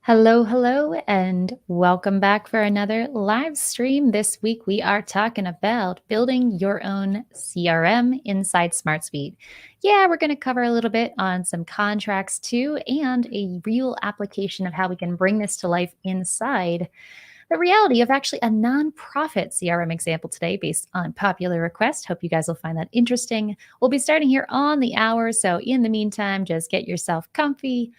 Hello, hello, and welcome back for another live stream. This week we are talking about building your own CRM inside SmartSuite. Yeah, we're going to cover a little bit on some contracts too, and a real application of how we can bring this to life inside the reality of actually a nonprofit CRM example today based on popular request. Hope you guys will find that interesting. We'll be starting here on the hour. So, in the meantime, just get yourself comfy,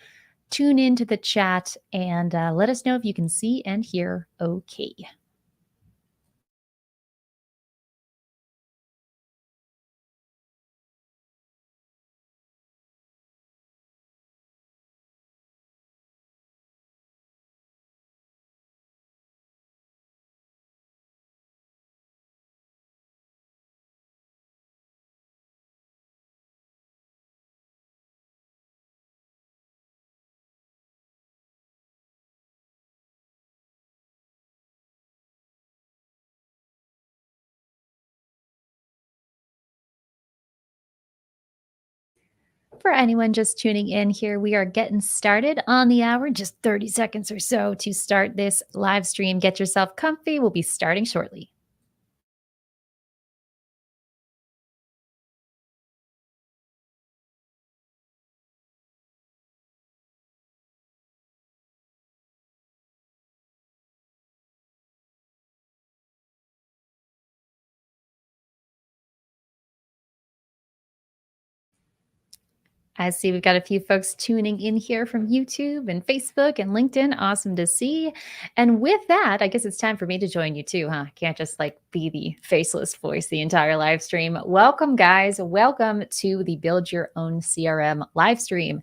tune into the chat, and let us know if you can see and hear okay. For anyone just tuning in here, we are getting started on the hour, just 30 seconds or so to start this live stream. Get yourself comfy. We'll be starting shortly. I see we've got a few folks tuning in here from YouTube and Facebook and LinkedIn. Awesome to see. And with that, I guess it's time for me to join you too, huh? Can't just like be the faceless voice the entire live stream. Welcome, guys. Welcome to the Build Your Own CRM live stream.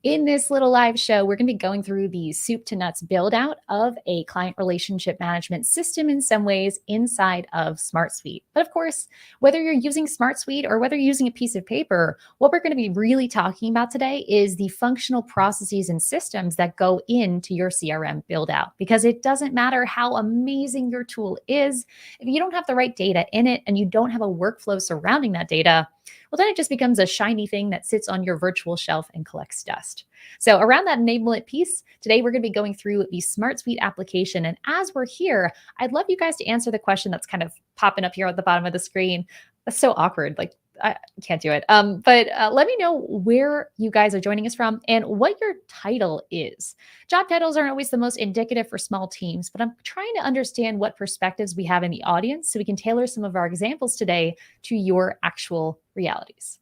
In this little live show, we're going to be going through the soup to nuts build out of a client relationship management system in some ways inside of SmartSuite. But of course, whether you're using SmartSuite or whether you're using a piece of paper, what we're going to be really talking about today is the functional processes and systems that go into your CRM build out. Because it doesn't matter how amazing your tool is, if you don't have the right data in it and you don't have a workflow surrounding that data, well, then it just becomes a shiny thing that sits on your virtual shelf and collects dust. So, around that enablement piece, today we're going to be going through the SmartSuite application. And as we're here, I'd love you guys to answer the question that's kind of popping up here at the bottom of the screen. That's so awkward. Like, I can't do it. But let me know where you guys are joining us from and what your title is. Job titles aren't always the most indicative for small teams, but I'm trying to understand what perspectives we have in the audience so we can tailor some of our examples today to your actual realities.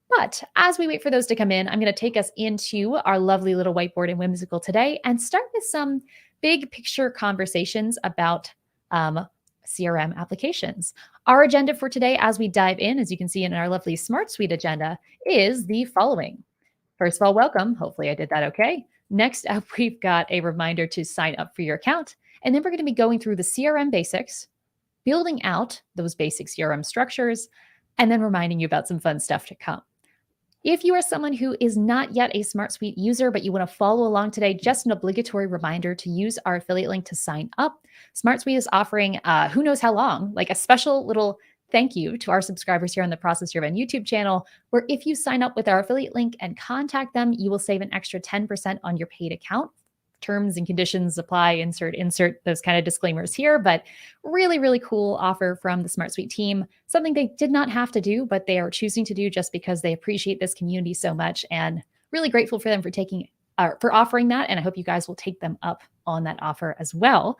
But as we wait for those to come in, I'm going to take us into our lovely little whiteboard and whimsical today and start with some big picture conversations about CRM applications. Our agenda for today, as we dive in, as you can see in our lovely SmartSuite agenda, is the following. First of all, welcome. Hopefully, I did that okay. Next up, we've got a reminder to sign up for your account. And then we're going to be going through the CRM basics, building out those basic CRM structures, and then reminding you about some fun stuff to come. If you are someone who is not yet a SmartSuite user, but you want to follow along today, just an obligatory reminder to use our affiliate link to sign up. SmartSuite is offering, who knows how long, like a special little thank you to our subscribers here on the ProcessDriven YouTube channel, where if you sign up with our affiliate link and contact them, you will save an extra 10% on your paid account. Terms and conditions apply, insert those kind of disclaimers here, but really, really cool offer from the SmartSuite team. Something they did not have to do, but they are choosing to do just because they appreciate this community so much, and really grateful for them for offering that. And I hope you guys will take them up on that offer as well.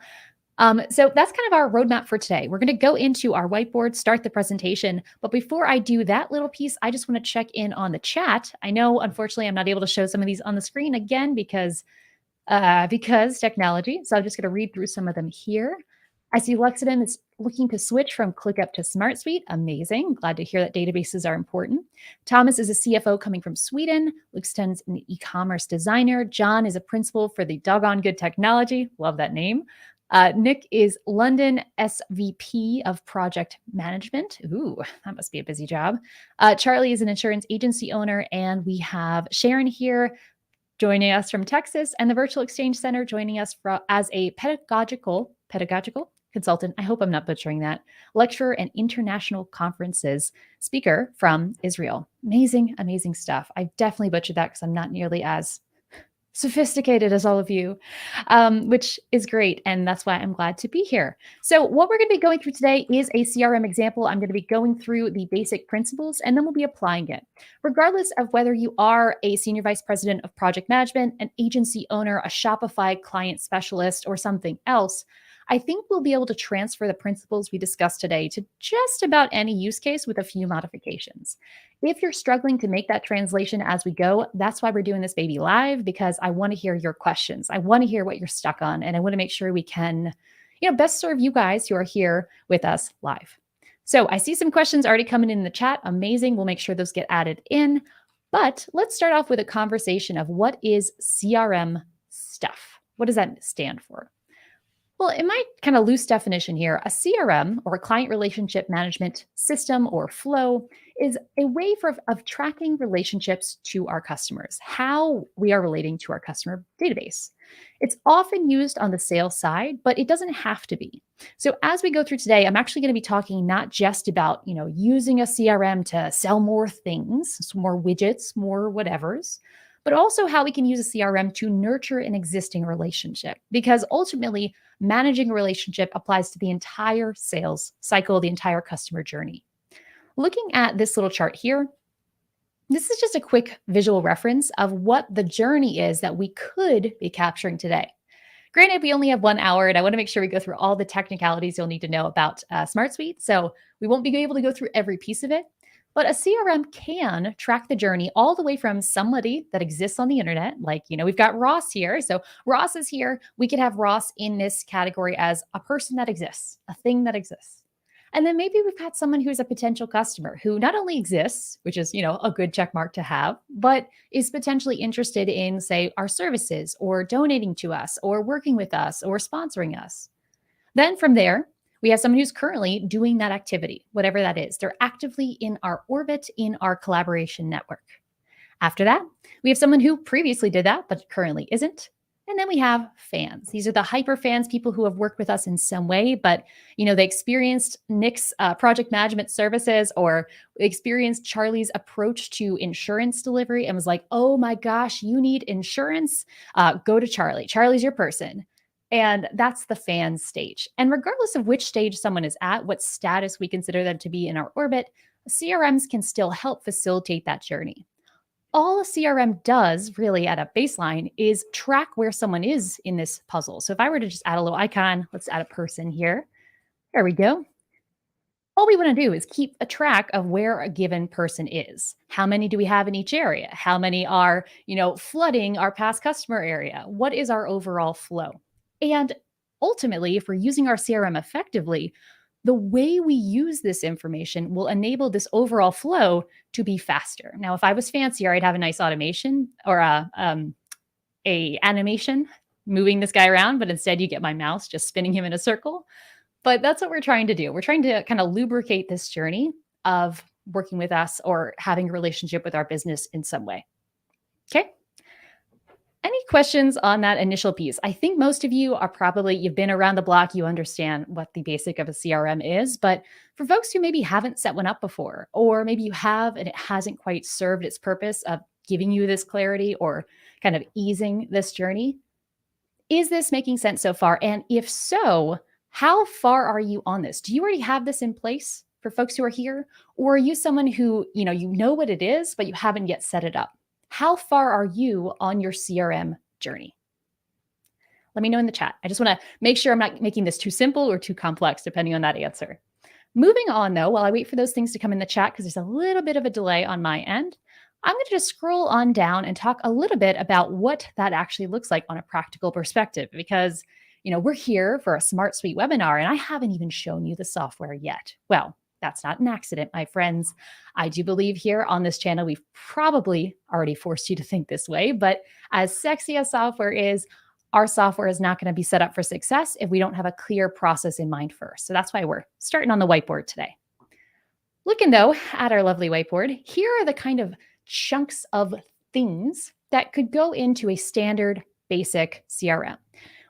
So that's kind of our roadmap for today. We're going to go into our whiteboard, start the presentation. But before I do that little piece, I just want to check in on the chat. I know, unfortunately, I'm not able to show some of these on the screen again because technology. So I'm just going to read through some of them here. I see Lexington is looking to switch from ClickUp to SmartSuite. Amazing. Glad to hear that databases are important. Thomas is a CFO coming from Sweden. Luxton is an e-commerce designer. John is a principal for the Doggone Good Technology. Love that name. Nick is London SVP of Project Management. Ooh, that must be a busy job. Charlie is an insurance agency owner. And we have Sharon here joining us from Texas, and the Virtual Exchange Center joining us as a pedagogical consultant. I hope I'm not butchering that. Lecturer and international conferences speaker from Israel. Amazing, amazing stuff. I definitely butchered that because I'm not nearly as sophisticated as all of you, which is great. And that's why I'm glad to be here. So, what we're going to be going through today is a CRM example. I'm going to be going through the basic principles and then we'll be applying it. Regardless of whether you are a senior vice president of project management, an agency owner, a Shopify client specialist, or something else, I think we'll be able to transfer the principles we discussed today to just about any use case with a few modifications. If you're struggling to make that translation as we go, that's why we're doing this baby live, because I want to hear your questions. I want to hear what you're stuck on, and I want to make sure we can, best serve you guys who are here with us live. So I see some questions already coming in the chat. Amazing. We'll make sure those get added in. But let's start off with a conversation of what is CRM stuff? What does that stand for? Well, in my kind of loose definition here, a CRM, or a client relationship management system or flow, is a way of tracking relationships to our customers, how we are relating to our customer database. It's often used on the sales side, but it doesn't have to be. So as we go through today, I'm actually going to be talking not just about, using a CRM to sell more things, more widgets, more whatevers, but also how we can use a CRM to nurture an existing relationship. Because ultimately, managing a relationship applies to the entire sales cycle, the entire customer journey. Looking at this little chart here, this is just a quick visual reference of what the journey is that we could be capturing today. Granted, we only have 1 hour, and I want to make sure we go through all the technicalities you'll need to know about SmartSuite. So we won't be able to go through every piece of it. But a CRM can track the journey all the way from somebody that exists on the internet. Like, we've got Ross here. So Ross is here. We could have Ross in this category as a person that exists, a thing that exists. And then maybe we've got someone who's a potential customer who not only exists, which is, a good check mark to have, but is potentially interested in, say, our services or donating to us or working with us or sponsoring us. Then from there, we have someone who's currently doing that activity, whatever that is. They're actively in our orbit, in our collaboration network. After that, we have someone who previously did that, but currently isn't. And then we have fans. These are the hyper fans, people who have worked with us in some way, but they experienced Nick's project management services or experienced Charlie's approach to insurance delivery and was like, oh my gosh, you need insurance? Go to Charlie. Charlie's your person. And that's the fan stage. And regardless of which stage someone is at, what status we consider them to be in our orbit, CRMs can still help facilitate that journey. All a CRM does really at a baseline is track where someone is in this puzzle. So if I were to just add a little icon, let's add a person here. There we go. All we want to do is keep a track of where a given person is. How many do we have in each area? How many are, flooding our past customer area? What is our overall flow? And ultimately, if we're using our CRM effectively, the way we use this information will enable this overall flow to be faster. Now, if I was fancier, I'd have a nice automation or a animation moving this guy around, but instead you get my mouse just spinning him in a circle. But that's what we're trying to do. We're trying to kind of lubricate this journey of working with us or having a relationship with our business in some way. Okay. Any questions on that initial piece? I think most of you are you've been around the block, you understand what the basic of a CRM is, but for folks who maybe haven't set one up before, or maybe you have and it hasn't quite served its purpose of giving you this clarity or kind of easing this journey, is this making sense so far? And if so, how far are you on this? Do you already have this in place for folks who are here? Or are you someone who, you know what it is, but you haven't yet set it up? How far are you on your CRM journey? Let me know in the chat. I just want to make sure I'm not making this too simple or too complex, depending on that answer. Moving on, though, while I wait for those things to come in the chat, because there's a little bit of a delay on my end, I'm going to just scroll on down and talk a little bit about what that actually looks like on a practical perspective, because we're here for a SmartSuite webinar, and I haven't even shown you the software yet. Well, that's not an accident, my friends. I do believe here on this channel, we've probably already forced you to think this way, but as sexy as software is, our software is not going to be set up for success if we don't have a clear process in mind first. So that's why we're starting on the whiteboard today. Looking though at our lovely whiteboard, here are the kind of chunks of things that could go into a standard basic CRM.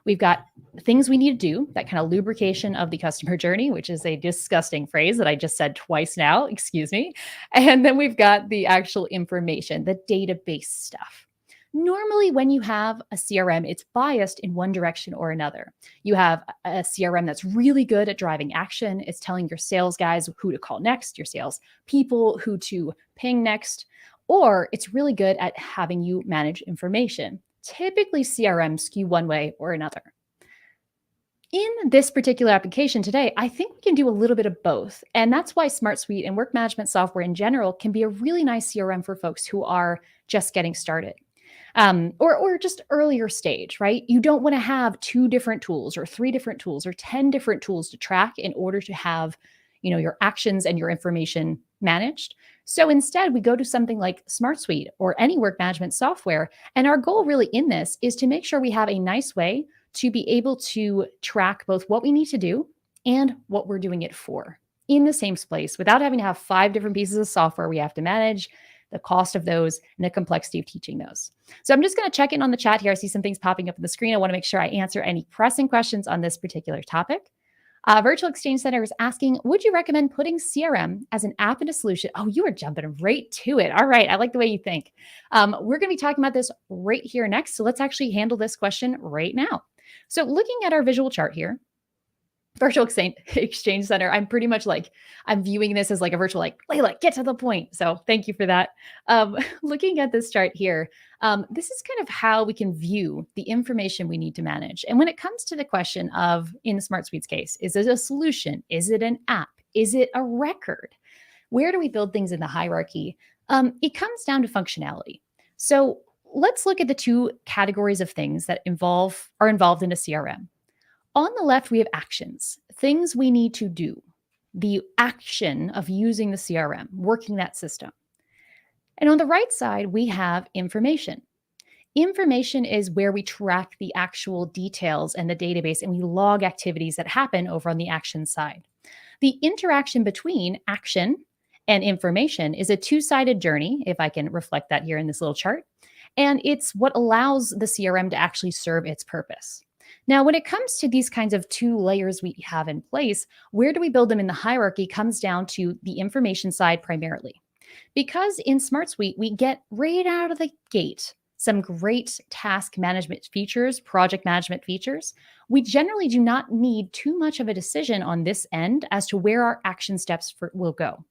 We've got things we need to do, that kind of lubrication of the customer journey, which is a disgusting phrase that I just said twice now, excuse me. And then we've got the actual information, the database stuff. Normally, when you have a CRM, it's biased in one direction or another. You have a CRM that's really good at driving action. It's telling your sales guys who to call next, your sales people who to ping next, or it's really good at having you manage information. Typically, CRM skew one way or another. In this particular application today, I think we can do a little bit of both. And that's why SmartSuite and work management software in general can be a really nice CRM for folks who are just getting started. Or just earlier stage, right? You don't want to have two different tools or three different tools or 10 different tools to track in order to have, your actions and your information managed. So instead, we go to something like SmartSuite or any work management software. And our goal really in this is to make sure we have a nice way to be able to track both what we need to do and what we're doing it for in the same place without having to have 5 different pieces of software we have to manage, the cost of those, and the complexity of teaching those. So I'm just going to check in on the chat here. I see some things popping up on the screen. I want to make sure I answer any pressing questions on this particular topic. Virtual Exchange Center is asking, would you recommend putting CRM as an app in a solution? Oh, you are jumping right to it. All right. I like the way you think. We're going to be talking about this right here next. So let's actually handle this question right now. So looking at our visual chart here, Virtual Exchange Center, I'm pretty much like, I'm viewing this as like a virtual, like, Layla, get to the point. So thank you for that. Looking at this chart here, this is kind of how we can view the information we need to manage. And when it comes to the question of, in SmartSuite's case, is it a solution? Is it an app? Is it a record? Where do we build things in the hierarchy? It comes down to functionality. So let's look at the two categories of things that are involved in a CRM. On the left, we have actions, things we need to do, the action of using the CRM, working that system. And on the right side, we have information. Information is where we track the actual details and the database, and we log activities that happen over on the action side. The interaction between action and information is a two-sided journey, if I can reflect that here in this little chart. And it's what allows the CRM to actually serve its purpose. Now, when it comes to these kinds of two layers we have in place, where do we build them in the hierarchy comes down to the information side primarily. Because in SmartSuite, we get right out of the gate some great task management features, project management features. We generally do not need too much of a decision on this end as to where our action steps will go.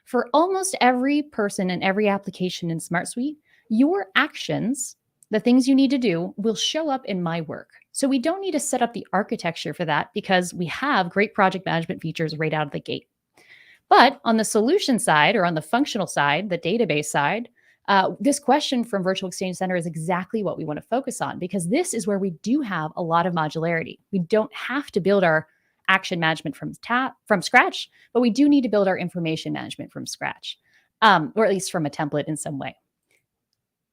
For almost every person and every application in SmartSuite, your actions, the things you need to do, will show up in my work. So we don't need to set up the architecture for that because we have great project management features right out of the gate. But on the solution side or on the functional side, the database side, this question from Virtual Exchange Center is exactly what we want to focus on because this is where we do have a lot of modularity. We don't have to build our action management from scratch, but we do need to build our information management from scratch, or at least from a template in some way.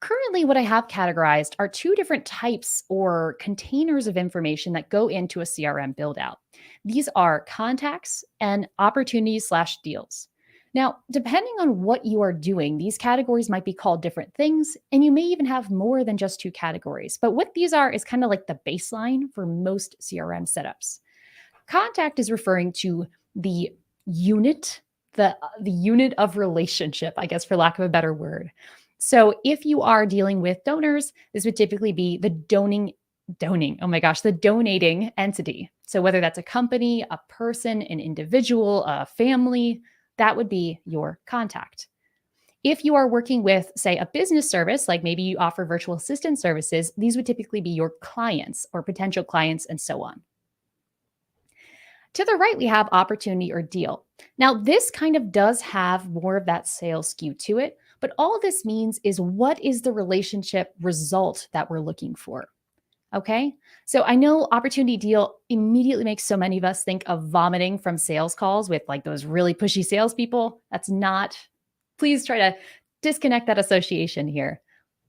Currently, what I have categorized are two different types or containers of information that go into a CRM build out. These are contacts and opportunities/deals. Now, depending on what you are doing, these categories might be called different things, and you may even have more than just two categories. But what these are is kind of like the baseline for most CRM setups. Contact is referring to the unit, the unit of relationship, I guess, for lack of a better word. So if you are dealing with donors, this would typically be the the donating entity. So whether that's a company, a person, an individual, a family, that would be your contact. If you are working with, say, a business service, like maybe you offer virtual assistant services, these would typically be your clients or potential clients and so on. To the right, we have opportunity or deal. Now, this kind of does have more of that sales skew to it, but all this means is what is the relationship result that we're looking for? Okay, so I know opportunity deal immediately makes so many of us think of vomiting from sales calls with like those really pushy salespeople. That's not, please try to disconnect that association here.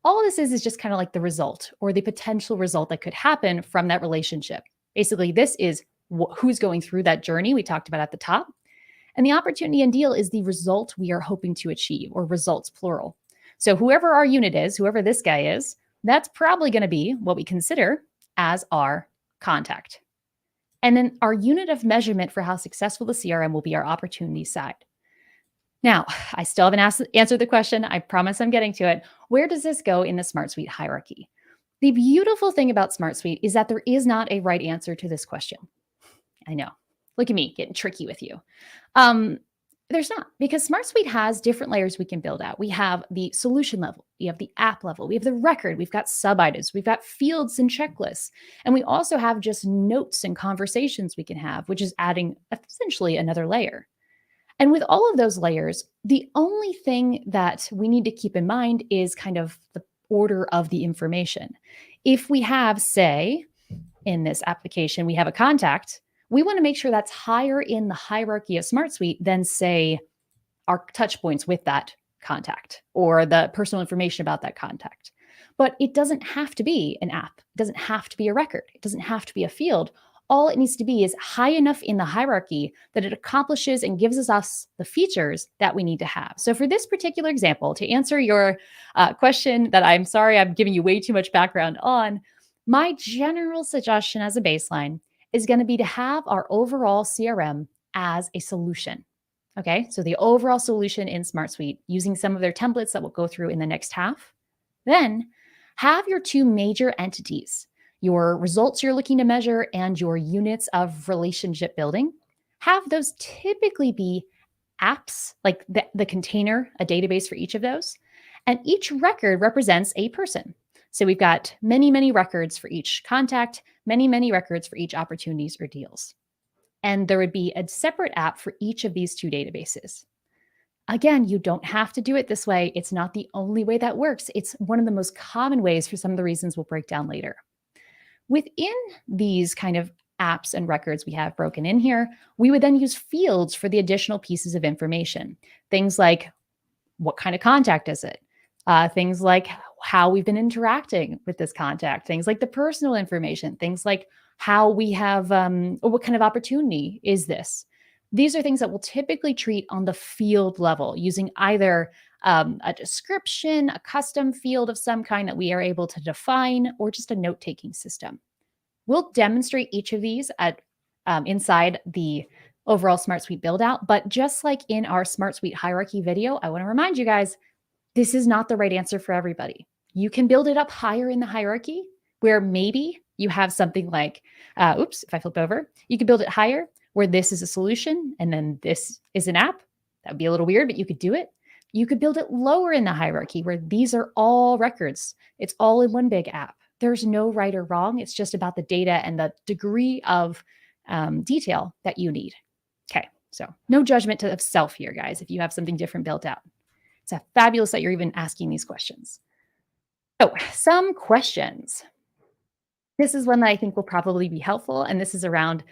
All this is just kind of like the result or the potential result that could happen from that relationship. Basically, this is who's going through that journey we talked about at the top. And the opportunity and deal is the result we are hoping to achieve, or results plural. So whoever our unit is, whoever this guy is, that's probably going to be what we consider as our contact. And then our unit of measurement for how successful the CRM will be our opportunity side. Now, I still haven't answered the question. I promise I'm getting to it. Where does this go in the SmartSuite hierarchy? The beautiful thing about SmartSuite is that there is not a right answer to this question. I know. Look at me getting tricky with you. Um, there's not, because SmartSuite has different layers we can build out. We have the solution level, we have the app level, we have the record, we've got sub items, we've got fields and checklists, and we also have just notes and conversations we can have, which is adding essentially another layer. And with all of those layers, the only thing that we need to keep in mind is kind of the order of the information. If we have, say, in this application, we have a contact, we want to make sure that's higher in the hierarchy of SmartSuite than, say, our touch points with that contact or the personal information about that contact. But it doesn't have to be an app. It doesn't have to be a record. It doesn't have to be a field. All it needs to be is high enough in the hierarchy that it accomplishes and gives us the features that we need to have. So for this particular example, to answer your question that I'm sorry I'm giving you way too much background on, my general suggestion as a baseline is going to be to have our overall CRM as a solution. Okay, so the overall solution in SmartSuite using some of their templates that we'll go through in the next half. Then have your two major entities, your results you're looking to measure and your units of relationship building. Have those typically be apps, like the container, a database for each of those. And each record represents a person. So we've got many, many records for each contact, many, many records for each opportunities or deals. And there would be a separate app for each of these two databases. Again, you don't have to do it this way. It's not the only way that works. It's one of the most common ways for some of the reasons we'll break down later. Within these kind of apps and records we have broken in here, we would then use fields for the additional pieces of information. Things like, what kind of contact is it? Things like how we've been interacting with this contact, things like the personal information, things like how we have, or what kind of opportunity is this? These are things that we'll typically treat on the field level using either a description, a custom field of some kind that we are able to define, or just a note-taking system. We'll demonstrate each of these at inside the overall SmartSuite build out, but just like in our SmartSuite hierarchy video, I want to remind you guys, this is not the right answer for everybody. You can build it up higher in the hierarchy where maybe you have something like, if I flip over, you could build it higher where this is a solution and then this is an app. That would be a little weird, but you could do it. You could build it lower in the hierarchy where these are all records. It's all in one big app. There's no right or wrong. It's just about the data and the degree of detail that you need. Okay, so no judgment of self here, guys, if you have something different built out. It's fabulous that you're even asking these questions. So some questions. This is one that I think will probably be helpful, and this is around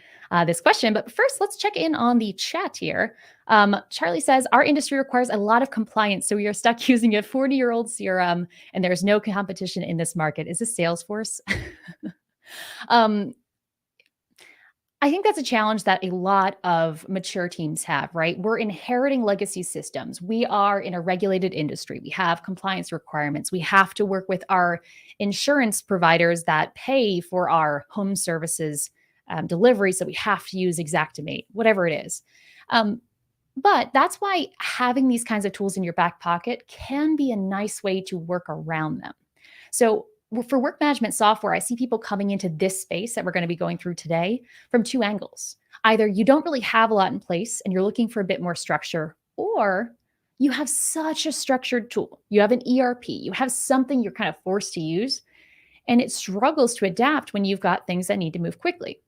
this question. But first, let's check in on the chat here. Charlie says, our industry requires a lot of compliance, so we are stuck using a 40-year-old CRM, and there's no competition in this market. Is this Salesforce? I think that's a challenge that a lot of mature teams have, right? We're inheriting legacy systems. We are in a regulated industry. We have compliance requirements. We have to work with our insurance providers that pay for our home services delivery. So we have to use Xactimate, whatever it is. But that's why having these kinds of tools in your back pocket can be a nice way to work around them. So for work management software, I see people coming into this space that we're going to be going through today from two angles. Either you don't really have a lot in place and you're looking for a bit more structure, or you have such a structured tool. You have an ERP, you have something you're kind of forced to use, and it struggles to adapt when you've got things that need to move quickly.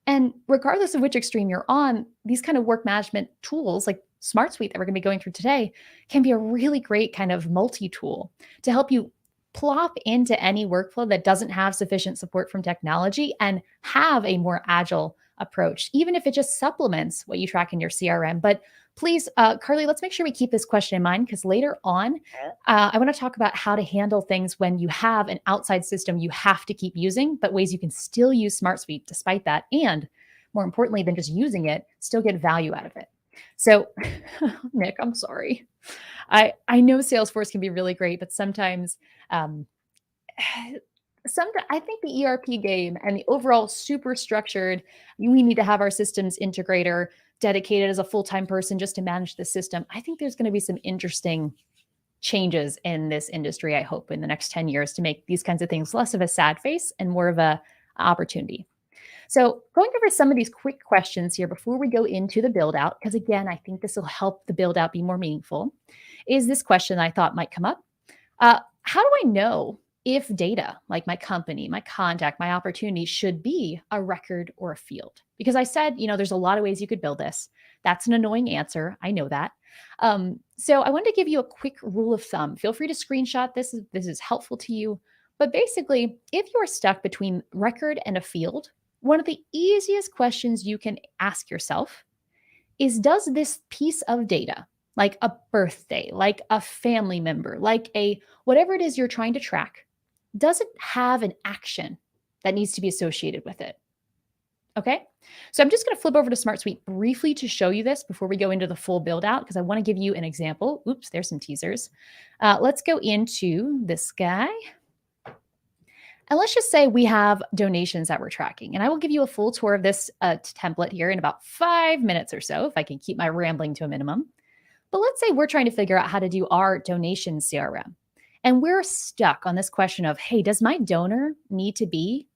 And regardless of which extreme you're on, these kind of work management tools like SmartSuite that we're going to be going through today can be a really great kind of multi-tool to help you plop into any workflow that doesn't have sufficient support from technology and have a more agile approach, even if it just supplements what you track in your CRM. But please, Carly, let's make sure we keep this question in mind, because later on, I want to talk about how to handle things when you have an outside system you have to keep using, but ways you can still use SmartSuite despite that. And more importantly than just using it, still get value out of it. So Nick, I'm sorry. I know Salesforce can be really great, but sometimes I think the ERP game and the overall super structured, we need to have our systems integrator dedicated as a full-time person just to manage the system. I think there's going to be some interesting changes in this industry, I hope, in the next 10 years to make these kinds of things less of a sad face and more of a opportunity. So going over some of these quick questions here before we go into the build out, because again, I think this will help the build out be more meaningful, is this question I thought might come up. How do I know if data, like my company, my contact, my opportunity, should be a record or a field? Because I said, there's a lot of ways you could build this. That's an annoying answer. I know that. So I wanted to give you a quick rule of thumb. Feel free to screenshot this. This is helpful to you. But basically, if you are stuck between record and a field, one of the easiest questions you can ask yourself is, does this piece of data, like a birthday, like a family member, like a whatever it is you're trying to track, does it have an action that needs to be associated with it? Okay, so I'm just going to flip over to SmartSuite briefly to show you this before we go into the full build out, because I want to give you an example. Oops, there's some teasers. Let's go into this guy. And let's just say we have donations that we're tracking. And I will give you a full tour of this template here in about 5 minutes or so, if I can keep my rambling to a minimum. But let's say we're trying to figure out how to do our donation CRM. And we're stuck on this question of, hey, does my donor need to be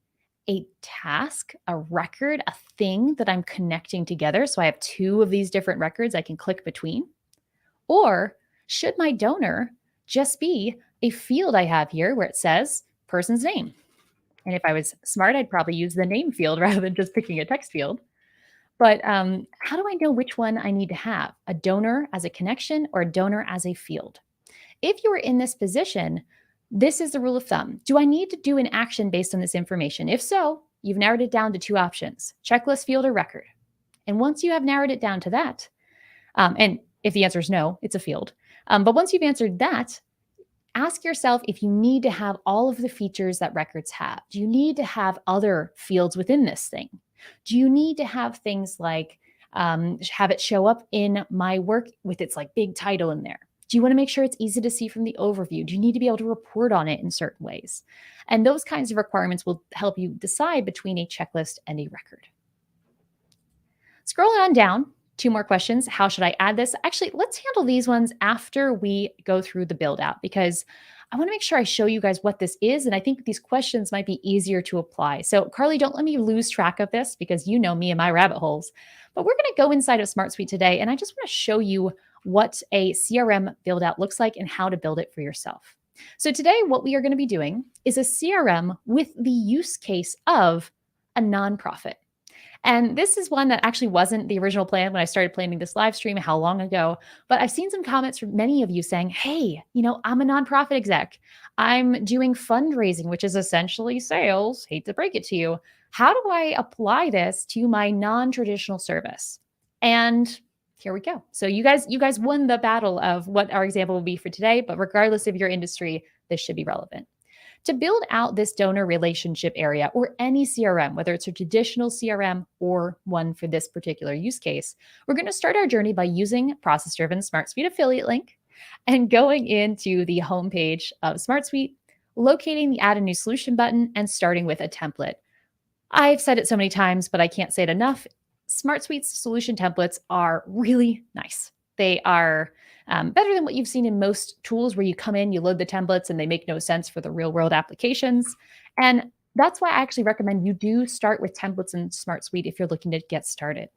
a task, a record, a thing that I'm connecting together? So I have 2 of these different records I can click between. Or should my donor just be a field I have here where it says person's name? And if I was smart, I'd probably use the name field rather than just picking a text field. But how do I know which one I need to have? A donor as a connection or a donor as a field? If you are in this position, this is the rule of thumb. Do I need to do an action based on this information? If so, you've narrowed it down to 2 options: checklist, field, or record. And once you have narrowed it down to that, and if the answer is no, it's a field. But once you've answered that, ask yourself if you need to have all of the features that records have. Do you need to have other fields within this thing? Do you need to have things like have it show up in my work with its like big title in there? Do you want to make sure it's easy to see from the overview? Do you need to be able to report on it in certain ways? And those kinds of requirements will help you decide between a checklist and a record. Scrolling on down, 2 more questions. How should I add this? Actually, let's handle these ones after we go through the build out, because I want to make sure I show you guys what this is. And I think these questions might be easier to apply. So Carly, don't let me lose track of this, because you know me and my rabbit holes. But we're going to go inside of SmartSuite today. And I just want to show you what a CRM build out looks like and how to build it for yourself. So today, what we are going to be doing is a CRM with the use case of a nonprofit. And this is one that actually wasn't the original plan when I started planning this live stream how long ago, but I've seen some comments from many of you saying, hey, I'm a nonprofit exec. I'm doing fundraising, which is essentially sales. Hate to break it to you. How do I apply this to my non-traditional service? And here we go. So you guys won the battle of what our example will be for today, but regardless of your industry, this should be relevant. To build out this donor relationship area or any CRM, whether it's a traditional CRM or one for this particular use case, we're going to start our journey by using ProcessDriven SmartSuite affiliate link and going into the homepage of SmartSuite, locating the Add a New Solution button, and starting with a template. I've said it so many times, but I can't say it enough. SmartSuite's solution templates are really nice. They are better than what you've seen in most tools where you come in, you load the templates, and they make no sense for the real world applications. And that's why I actually recommend you do start with templates in SmartSuite if you're looking to get started.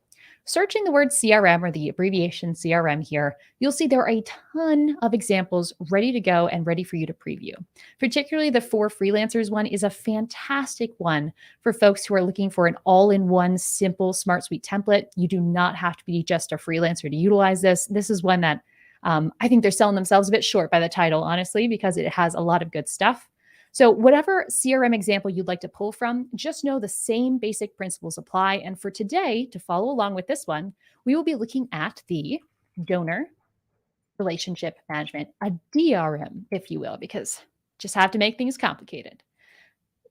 Searching the word CRM or the abbreviation CRM here, you'll see there are a ton of examples ready to go and ready for you to preview. Particularly the For Freelancers one is a fantastic one for folks who are looking for an all-in-one simple SmartSuite template. You do not have to be just a freelancer to utilize this. This is one that I think they're selling themselves a bit short by the title, honestly, because it has a lot of good stuff. So whatever CRM example you'd like to pull from, just know the same basic principles apply. And for today, to follow along with this one, we will be looking at the donor relationship management, a DRM, if you will, because just have to make things complicated.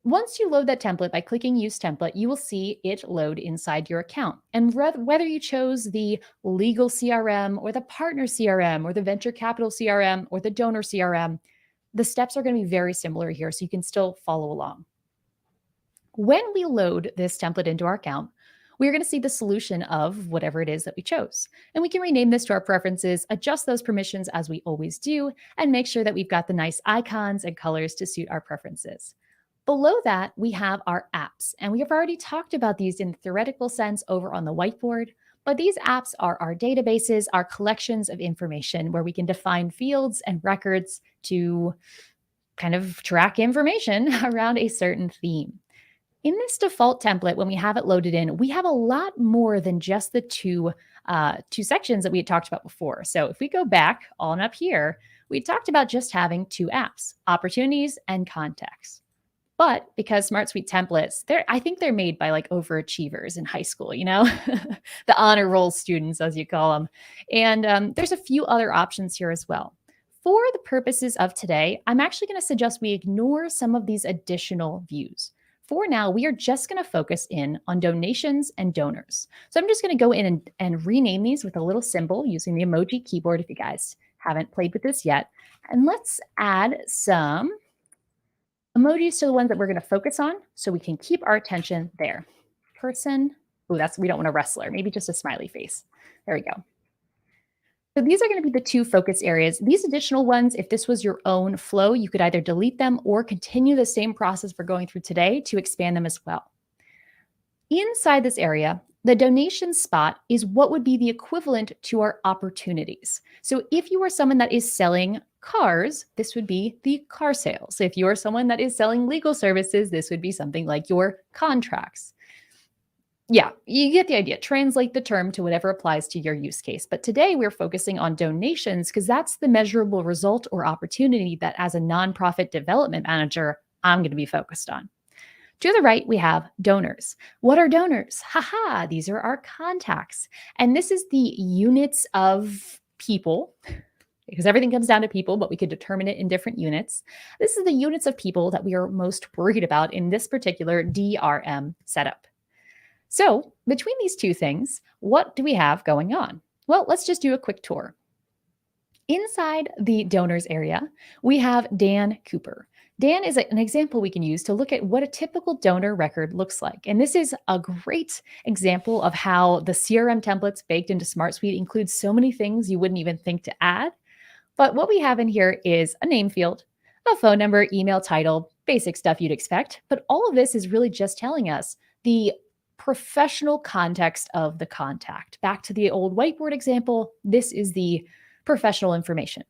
Once you load that template by clicking Use Template, you will see it load inside your account. And whether you chose the legal CRM or the partner CRM or the venture capital CRM or the donor CRM, the steps are going to be very similar here, so you can still follow along. When we load this template into our account, we're going to see the solution of whatever it is that we chose. And we can rename this to our preferences, adjust those permissions as we always do, and make sure that we've got the nice icons and colors to suit our preferences. Below that, we have our apps, and we have already talked about these in the theoretical sense over on the whiteboard. But these apps are our databases, our collections of information where we can define fields and records to kind of track information around a certain theme. In this default template, when we have it loaded in, we have a lot more than just the two sections that we had talked about before. So if we go back on up here, we talked about just having two apps, opportunities and contacts. But because SmartSuite templates, I think they're made by like overachievers in high school, the honor roll students, as you call them. And there's a few other options here as well. For the purposes of today, I'm actually going to suggest we ignore some of these additional views. For now, we are just going to focus in on donations and donors. So I'm just going to go in and rename these with a little symbol using the emoji keyboard if you guys haven't played with this yet. And let's add some emojis to the ones that we're going to focus on so we can keep our attention there. Person. Oh, we don't want a wrestler. Maybe just a smiley face. There we go. So these are going to be the two focus areas. These additional ones, if this was your own flow, you could either delete them or continue the same process we're going through today to expand them as well. Inside this area, the donation spot is what would be the equivalent to our opportunities. So if you are someone that is selling cars, this would be the car sales. If you are someone that is selling legal services, this would be something like your contracts. Yeah, you get the idea. Translate the term to whatever applies to your use case. But today we're focusing on donations because that's the measurable result or opportunity that as a nonprofit development manager, I'm going to be focused on. To the right, we have donors. What are donors? Haha, these are our contacts. And this is the units of people, because everything comes down to people, but we could determine it in different units. This is the units of people that we are most worried about in this particular DRM setup. So between these two things, what do we have going on? Well, let's just do a quick tour. Inside the donors area, we have Dan Cooper. Dan is an example we can use to look at what a typical donor record looks like. And this is a great example of how the CRM templates baked into SmartSuite include so many things you wouldn't even think to add. But what we have in here is a name field, a phone number, email, title, basic stuff you'd expect. But all of this is really just telling us the professional context of the contact. Back to the old whiteboard example, this is the professional information.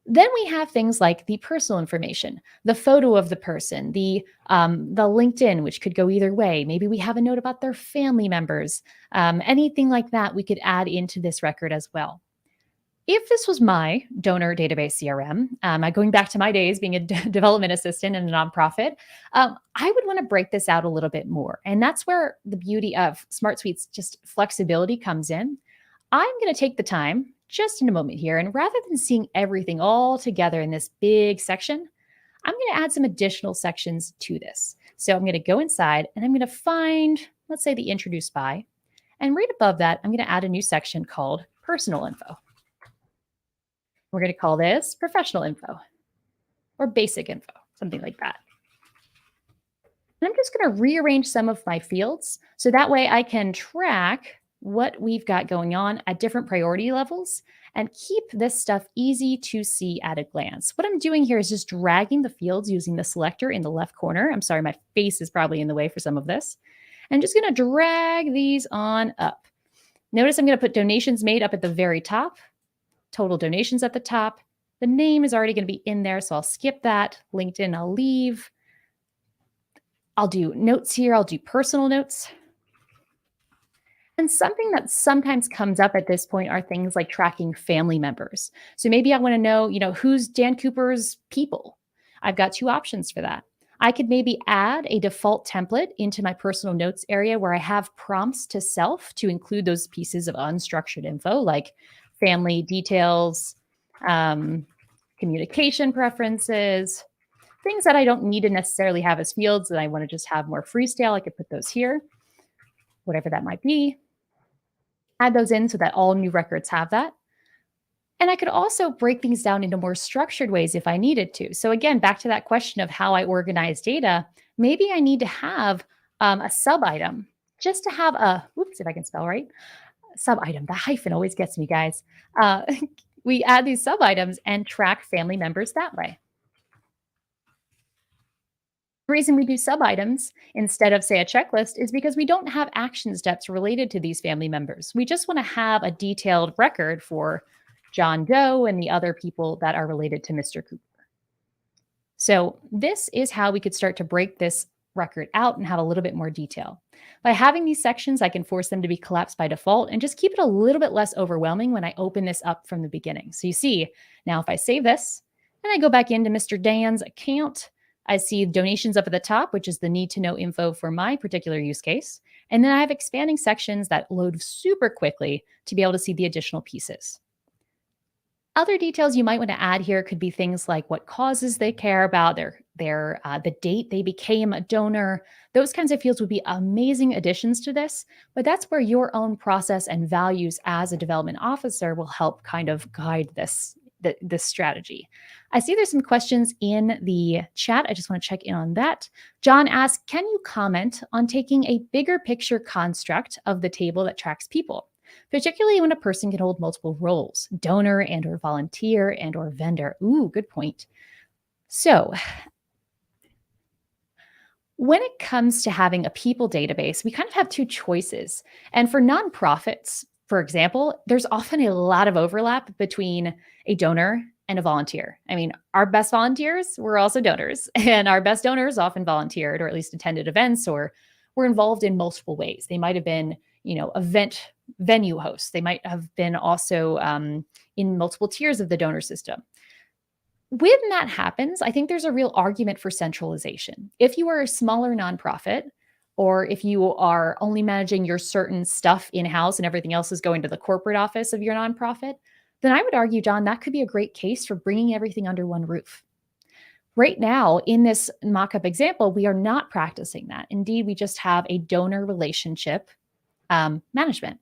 Then we have things like the personal information, the photo of the person, the LinkedIn, which could go either way. Maybe we have a note about their family members. Anything like that we could add into this record as well. If this was my donor database CRM, going back to my days being a development assistant in a nonprofit, I would want to break this out a little bit more. And that's where the beauty of SmartSuite's just flexibility comes in. I'm going to take the time just in a moment here, and rather than seeing everything all together in this big section, I'm going to add some additional sections to this. So I'm going to go inside and I'm going to find, let's say, the introduced by, and right above that, I'm going to add a new section called personal info. We're going to call this professional info or basic info, something like that. And I'm just going to rearrange some of my fields so that way I can track what we've got going on at different priority levels and keep this stuff easy to see at a glance. What I'm doing here is just dragging the fields using the selector in the left corner. I'm sorry, my face is probably in the way for some of this. I'm just going to drag these on up. Notice I'm going to put donations made up at the very top. Total donations at the top. The name is already going to be in there, so I'll skip that. LinkedIn, I'll leave. I'll do notes here. I'll do personal notes. And something that sometimes comes up at this point are things like tracking family members. So maybe I want to know, who's Dan Cooper's people? I've got two options for that. I could maybe add a default template into my personal notes area where I have prompts to self to include those pieces of unstructured info like family details, communication preferences, things that I don't need to necessarily have as fields that I want to just have more freestyle. I could put those here, whatever that might be. Add those in so that all new records have that. And I could also break things down into more structured ways if I needed to. So again, back to that question of how I organize data, maybe I need to have a sub item just to have a, whoops, if I can spell right, sub item. The hyphen always gets me, guys. Uh, we add these sub items and track family members that way. The reason we do sub items instead of, say, a checklist is because we don't have action steps related to these family members. We just want to have a detailed record for John Doe and the other people that are related to Mr. Cooper. So, this is how we could start to break this record out and have a little bit more detail. By having these sections, I can force them to be collapsed by default and just keep it a little bit less overwhelming when I open this up from the beginning. So, you see, now if I save this and I go back into Mr. Dan's account, I see donations up at the top, which is the need to know info for my particular use case. And then I have expanding sections that load super quickly to be able to see the additional pieces. Other details you might want to add here could be things like what causes they care about, the date they became a donor. Those kinds of fields would be amazing additions to this, but that's where your own process and values as a development officer will help kind of guide this strategy. I see there's some questions in the chat. I just want to check in on that. John asks, can you comment on taking a bigger picture construct of the table that tracks people, particularly when a person can hold multiple roles, donor and or volunteer and or vendor? Ooh, good point. So when it comes to having a people database, we kind of have two choices. And for nonprofits, for example, there's often a lot of overlap between a donor and a volunteer. I mean, our best volunteers were also donors, and our best donors often volunteered or at least attended events or were involved in multiple ways. They might have been, event venue hosts. They might have been also in multiple tiers of the donor system. When that happens, I think there's a real argument for centralization. If you are a smaller nonprofit, or if you are only managing your certain stuff in-house and everything else is going to the corporate office of your nonprofit, then I would argue, John, that could be a great case for bringing everything under one roof. Right now, in this mock-up example, we are not practicing that. Indeed, we just have a donor relationship management.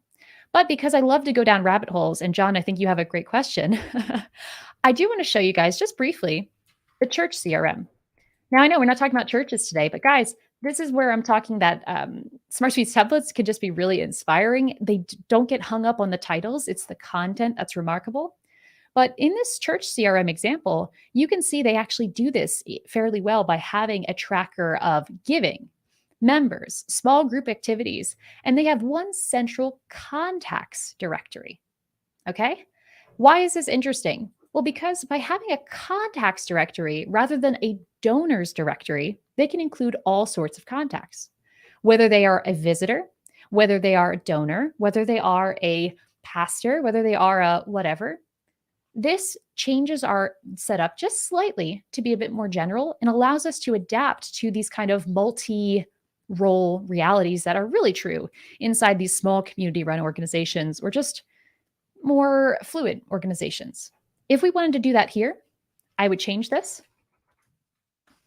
But because I love to go down rabbit holes, and John, I think you have a great question, I do want to show you guys just briefly the church CRM. Now, I know we're not talking about churches today, but guys, this is where I'm talking that SmartSuite templates could just be really inspiring. They don't get hung up on the titles. It's the content that's remarkable. But in this church CRM example, you can see they actually do this fairly well by having a tracker of giving, members, small group activities, and they have one central contacts directory. Okay? Why is this interesting? Well, because by having a contacts directory rather than a donors directory, they can include all sorts of contacts, whether they are a visitor, whether they are a donor, whether they are a pastor, whether they are a whatever. This changes our setup just slightly to be a bit more general and allows us to adapt to these kind of multi-role realities that are really true inside these small community-run organizations or just more fluid organizations. If we wanted to do that here, I would change this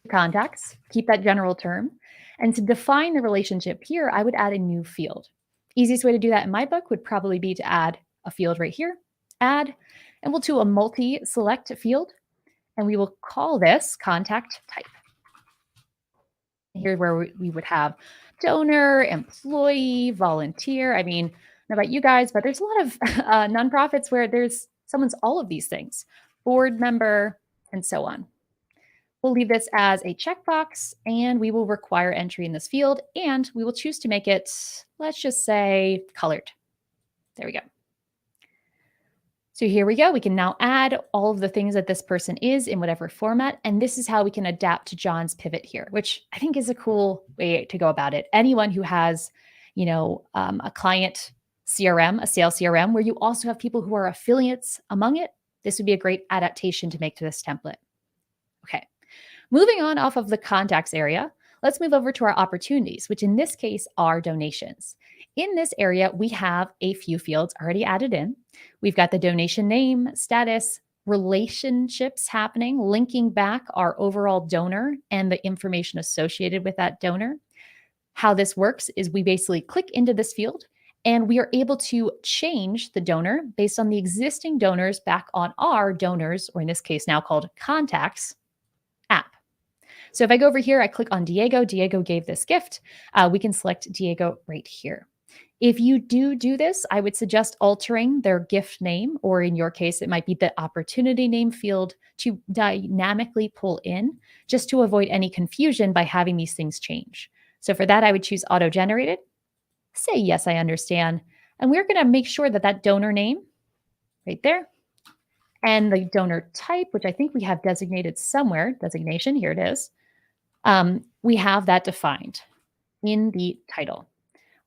to contacts, keep that general term, and to define the relationship here, I would add a new field. Easiest way to do that in my book would probably be to add a field right here, add, and we'll do a multi-select field, and we will call this contact type. Here's where we would have donor, employee, volunteer. I mean, I don't know about you guys, but there's a lot of nonprofits where someone's all of these things, board member, and so on. We'll leave this as a checkbox, and we will require entry in this field, and we will choose to make it, let's just say, colored. There we go. So here we go. We can now add all of the things that this person is in whatever format. And this is how we can adapt to John's pivot here, which I think is a cool way to go about it. Anyone who has, a client CRM, a sales CRM, where you also have people who are affiliates among it, this would be a great adaptation to make to this template. Okay. Moving on off of the contacts area, let's move over to our opportunities, which in this case are donations. In this area, we have a few fields already added in. We've got the donation name, status, relationships happening, linking back our overall donor and the information associated with that donor. How this works is we basically click into this field and we are able to change the donor based on the existing donors back on our donors, or in this case now called contacts app. So if I go over here, I click on Diego. Diego gave this gift. We can select Diego right here. If you do this, I would suggest altering their gift name, or in your case, it might be the opportunity name field to dynamically pull in, just to avoid any confusion by having these things change. So for that, I would choose auto-generated, say, yes, I understand. And we're going to make sure that that donor name right there and the donor type, which I think we have designated somewhere, designation, here it is, we have that defined in the title.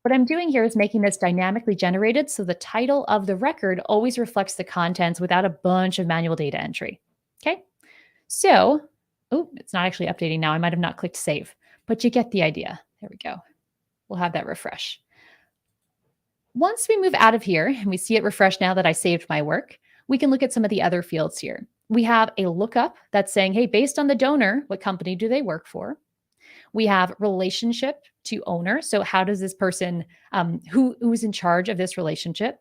What I'm doing here is making this dynamically generated so the title of the record always reflects the contents without a bunch of manual data entry. Okay, so, oh, it's not actually updating now. I might have not clicked save, but you get the idea. There we go. We'll have that refresh. Once we move out of here and we see it refresh now that I saved my work, we can look at some of the other fields here. We have a lookup that's saying, hey, based on the donor, what company do they work for? We have relationship to owner. So how does this person, who's in charge of this relationship?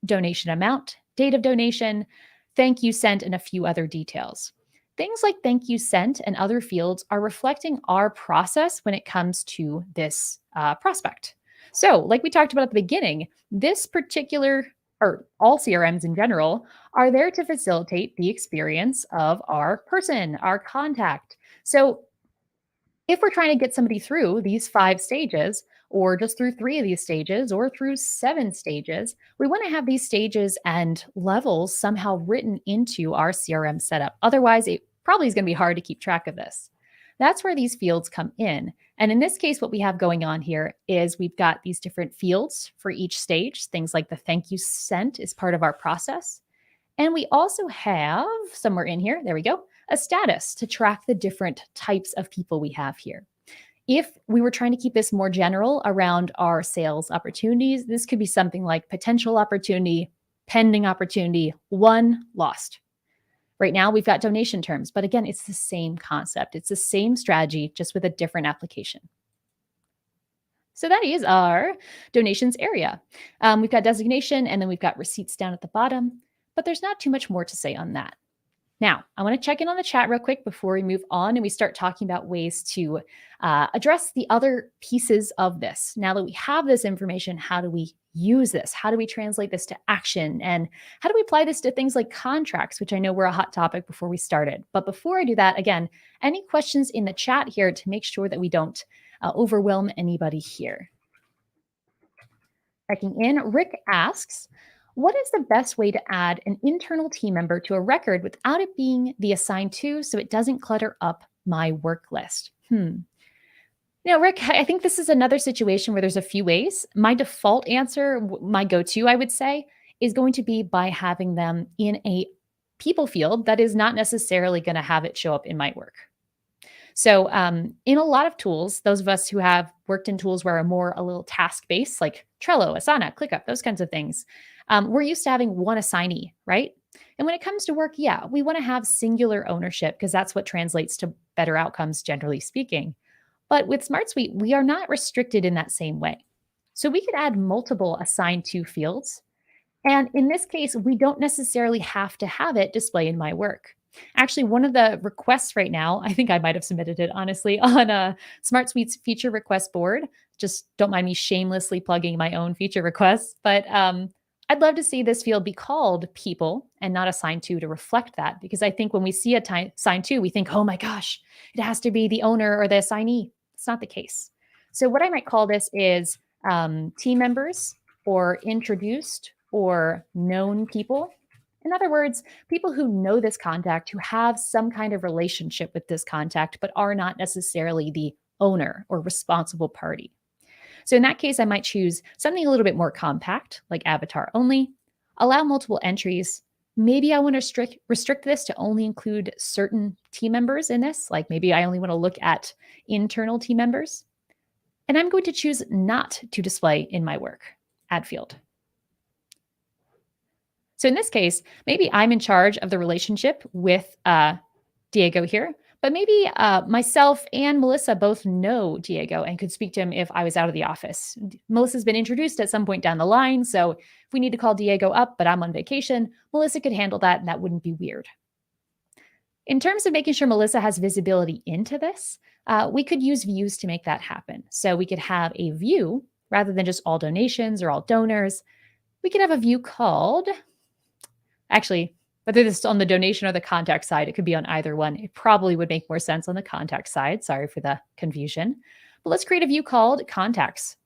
Donation amount, date of donation, thank you sent, and a few other details. Things like thank you sent and other fields are reflecting our process when it comes to this prospect. So like we talked about at the beginning, this particular, or all CRMs in general, are there to facilitate the experience of our person, our contact. So if we're trying to get somebody through these 5 stages, or just through 3 of these stages, or through 7 stages, we want to have these stages and levels somehow written into our CRM setup. Otherwise, it probably is going to be hard to keep track of this. That's where these fields come in. And in this case, what we have going on here is we've got these different fields for each stage. Things like the thank you sent is part of our process. And we also have somewhere in here, there we go, a status to track the different types of people we have here. If we were trying to keep this more general around our sales opportunities, this could be something like potential opportunity, pending opportunity, won, lost. Right now, we've got donation terms, but again, it's the same concept. It's the same strategy, just with a different application. So that is our donations area. We've got designation, and then we've got receipts down at the bottom, but there's not too much more to say on that. Now, I want to check in on the chat real quick before we move on and we start talking about ways to address the other pieces of this. Now that we have this information, how do we use this? How do we translate this to action? And how do we apply this to things like contracts, which I know were a hot topic before we started. But before I do that, again, any questions in the chat here to make sure that we don't overwhelm anybody here? Checking in, Rick asks, what is the best way to add an internal team member to a record without it being the assigned to so it doesn't clutter up my work list? Rick, I think this is another situation where there's a few ways. My default answer, my go-to, I would say, is going to be by having them in a people field that is not necessarily going to have it show up in my work. So in a lot of tools, those of us who have worked in tools where are more a little task-based, like Trello, Asana, ClickUp, those kinds of things, we're used to having one assignee, right? And when it comes to work, yeah, we want to have singular ownership because that's what translates to better outcomes, generally speaking. But with SmartSuite, we are not restricted in that same way. So we could add multiple assigned to fields. And in this case, we don't necessarily have to have it display in my work. Actually, one of the requests right now, I think I might have submitted it, honestly, on SmartSuite's feature request board. Just don't mind me shamelessly plugging my own feature requests. But I'd love to see this field be called people and not assigned to reflect that. Because I think when we see assigned to, we think, oh my gosh, it has to be the owner or the assignee. It's not the case. So what I might call this is team members or introduced or known people. In other words, people who know this contact, who have some kind of relationship with this contact, but are not necessarily the owner or responsible party. So in that case, I might choose something a little bit more compact, like avatar only, allow multiple entries. Maybe I want to restrict this to only include certain team members in this, like maybe I only want to look at internal team members. And I'm going to choose not to display in my work, add field. So in this case, maybe I'm in charge of the relationship with Diego here, but maybe myself and Melissa both know Diego and could speak to him if I was out of the office. Melissa's been introduced at some point down the line, so if we need to call Diego up, but I'm on vacation, Melissa could handle that and that wouldn't be weird. In terms of making sure Melissa has visibility into this, we could use views to make that happen. So we could have a view rather than just all donations or all donors. We could have a view called, actually, whether this is on the donation or the contact side, it could be on either one. It probably would make more sense on the contact side. Sorry for the confusion. But let's create a view called contacts.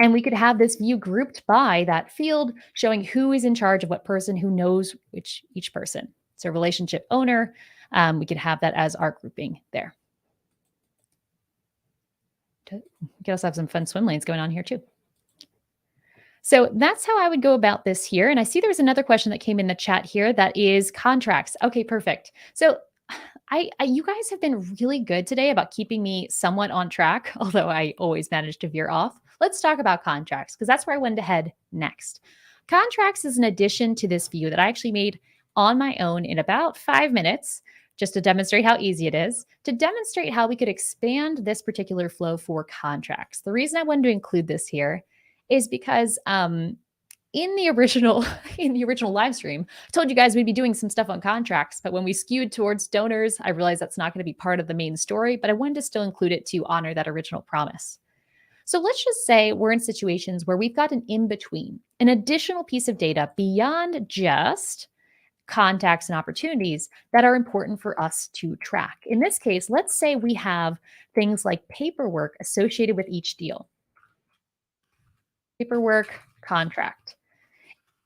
And we could have this view grouped by that field, showing who is in charge of what person, who knows which each person. So relationship owner, we could have that as our grouping there. We could also have some fun swim lanes going on here too. So that's how I would go about this here. And I see there was another question that came in the chat here that is contracts. Okay, perfect. So you guys have been really good today about keeping me somewhat on track, although I always manage to veer off. Let's talk about contracts because that's where I wanted to head next. Contracts is an addition to this view that I actually made on my own in about 5 minutes, just to demonstrate how easy it is, to demonstrate how we could expand this particular flow for contracts. The reason I wanted to include this here is because in the original live stream, I told you guys we'd be doing some stuff on contracts, but when we skewed towards donors, I realized that's not going to be part of the main story, but I wanted to still include it to honor that original promise. So let's just say we're in situations where we've got an in-between, an additional piece of data beyond just contacts and opportunities that are important for us to track. In this case, let's say we have things like paperwork associated with each deal. Paperwork, contract.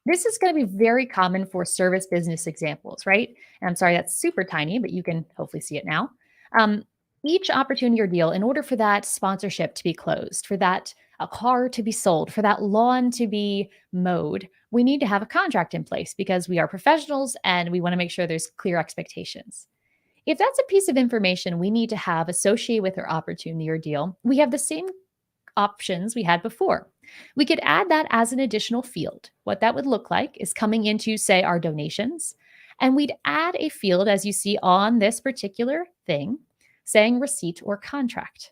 This is going to be very common for service business examples, right? And I'm sorry, that's super tiny, but you can hopefully see it now. Each opportunity or deal, in order for that sponsorship to be closed, for that a car to be sold, for that lawn to be mowed, we need to have a contract in place because we are professionals and we want to make sure there's clear expectations. If that's a piece of information we need to have associated with our opportunity or deal, we have the same options we had before. We could add that as an additional field. What that would look like is coming into, say, our donations, and we'd add a field, as you see on this particular thing, saying receipt or contract.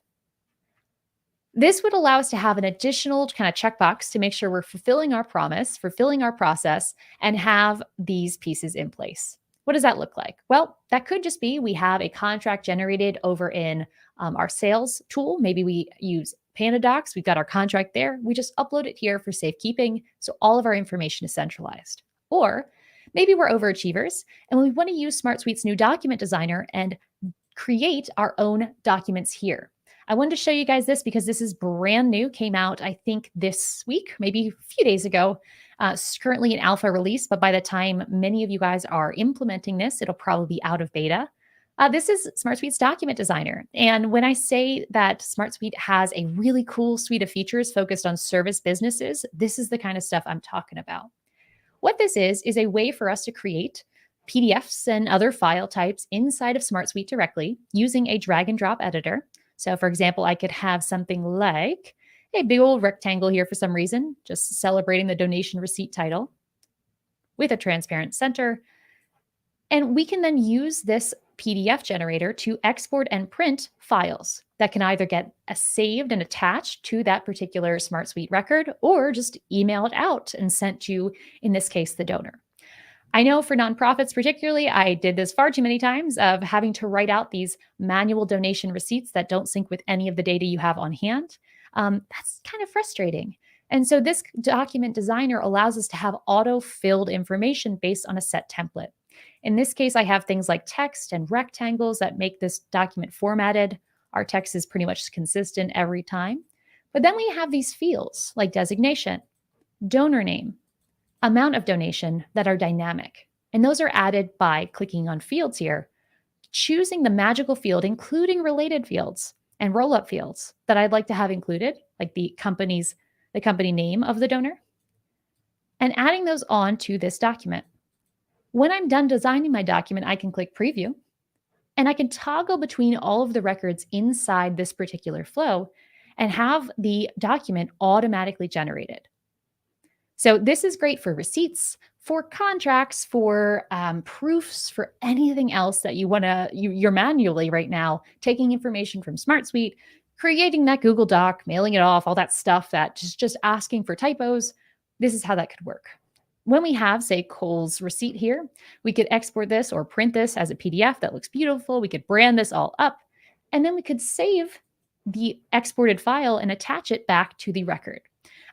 This would allow us to have an additional kind of checkbox to make sure we're fulfilling our promise, fulfilling our process, and have these pieces in place. What does that look like? Well, that could just be we have a contract generated over in our sales tool. Maybe we use Panda Docs. We've got our contract there. We just upload it here for safekeeping. So all of our information is centralized. Or maybe we're overachievers and we want to use SmartSuite's new document designer and create our own documents here. I wanted to show you guys this because this is brand new, came out, I think this week, maybe a few days ago. It's currently in alpha release, but by the time many of you guys are implementing this, it'll probably be out of beta. This is SmartSuite's document designer. And when I say that SmartSuite has a really cool suite of features focused on service businesses, this is the kind of stuff I'm talking about. What this is a way for us to create PDFs and other file types inside of SmartSuite directly using a drag and drop editor. So for example, I could have something like a big old rectangle here for some reason, just celebrating the donation receipt title with a transparent center. And we can then use this PDF generator to export and print files that can either get saved and attached to that particular SmartSuite record or just email it out and sent to, in this case, the donor. I know for nonprofits particularly, I did this far too many times of having to write out these manual donation receipts that don't sync with any of the data you have on hand. That's kind of frustrating. And so this document designer allows us to have auto-filled information based on a set template. In this case, I have things like text and rectangles that make this document formatted. Our text is pretty much consistent every time. But then we have these fields like designation, donor name, amount of donation that are dynamic. And those are added by clicking on fields here, choosing the magical field, including related fields and roll-up fields that I'd like to have included, like the company name of the donor, and adding those on to this document. When I'm done designing my document, I can click preview and I can toggle between all of the records inside this particular flow and have the document automatically generated. So this is great for receipts, for contracts, for proofs, for anything else that you want to, you're manually right now taking information from SmartSuite, creating that Google Doc, mailing it off, all that stuff that just asking for typos. This is how that could work. when we have, say, Kohl's receipt here, we could export this or print this as a PDF that looks beautiful. We could brand this all up, and then we could save the exported file and attach it back to the record.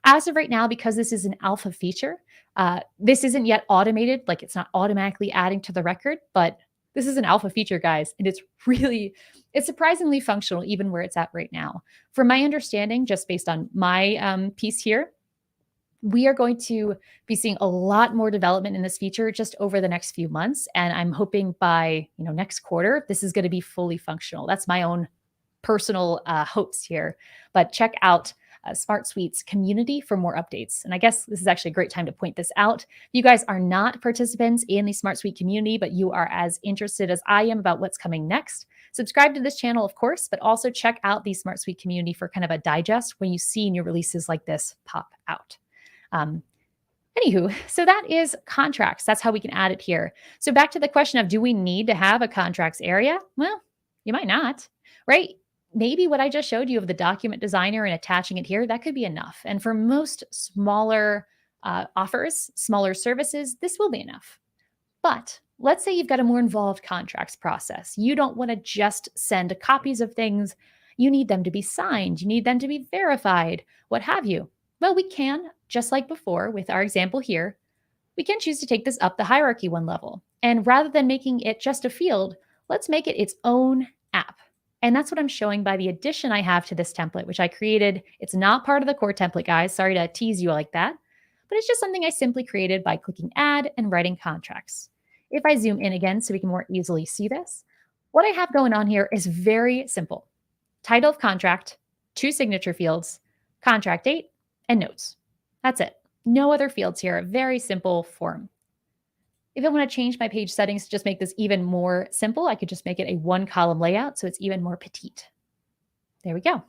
As of right now, because this is an alpha feature, this isn't yet automated, like it's not automatically adding to the record, but this is an alpha feature, guys, and it's surprisingly functional even where it's at right now. From my understanding, just based on my piece here, we are going to be seeing a lot more development in this feature just over the next few months, and I'm hoping by next quarter this is going to be fully functional. That's my own personal hopes here. But check out SmartSuite's community for more updates. And I guess this is actually a great time to point this out. If you guys are not participants in the SmartSuite community, but you are as interested as I am about what's coming next, subscribe to this channel, of course, but also check out the SmartSuite community for kind of a digest when you see new releases like this pop out. Anywho, so that is contracts. That's how we can add it here. So back to the question of, do we need to have a contracts area? Well, you might not, right? Maybe what I just showed you of the document designer and attaching it here, that could be enough. And for most smaller offers, smaller services, this will be enough. But let's say you've got a more involved contracts process. You don't want to just send copies of things. You need them to be signed. You need them to be verified, what have you. Well, we can, just like before with our example here, we can choose to take this up the hierarchy one level. And rather than making it just a field, let's make it its own app. And that's what I'm showing by the addition I have to this template, which I created. It's not part of the core template, guys. Sorry to tease you like that. But it's just something I simply created by clicking add and writing contracts. If I zoom in again so we can more easily see this, what I have going on here is very simple. Title of contract, 2 signature fields, contract date, and notes. That's it. No other fields here. A very simple form. If I want to change my page settings to just make this even more simple, I could just make it a 1-column layout so it's even more petite. There we go.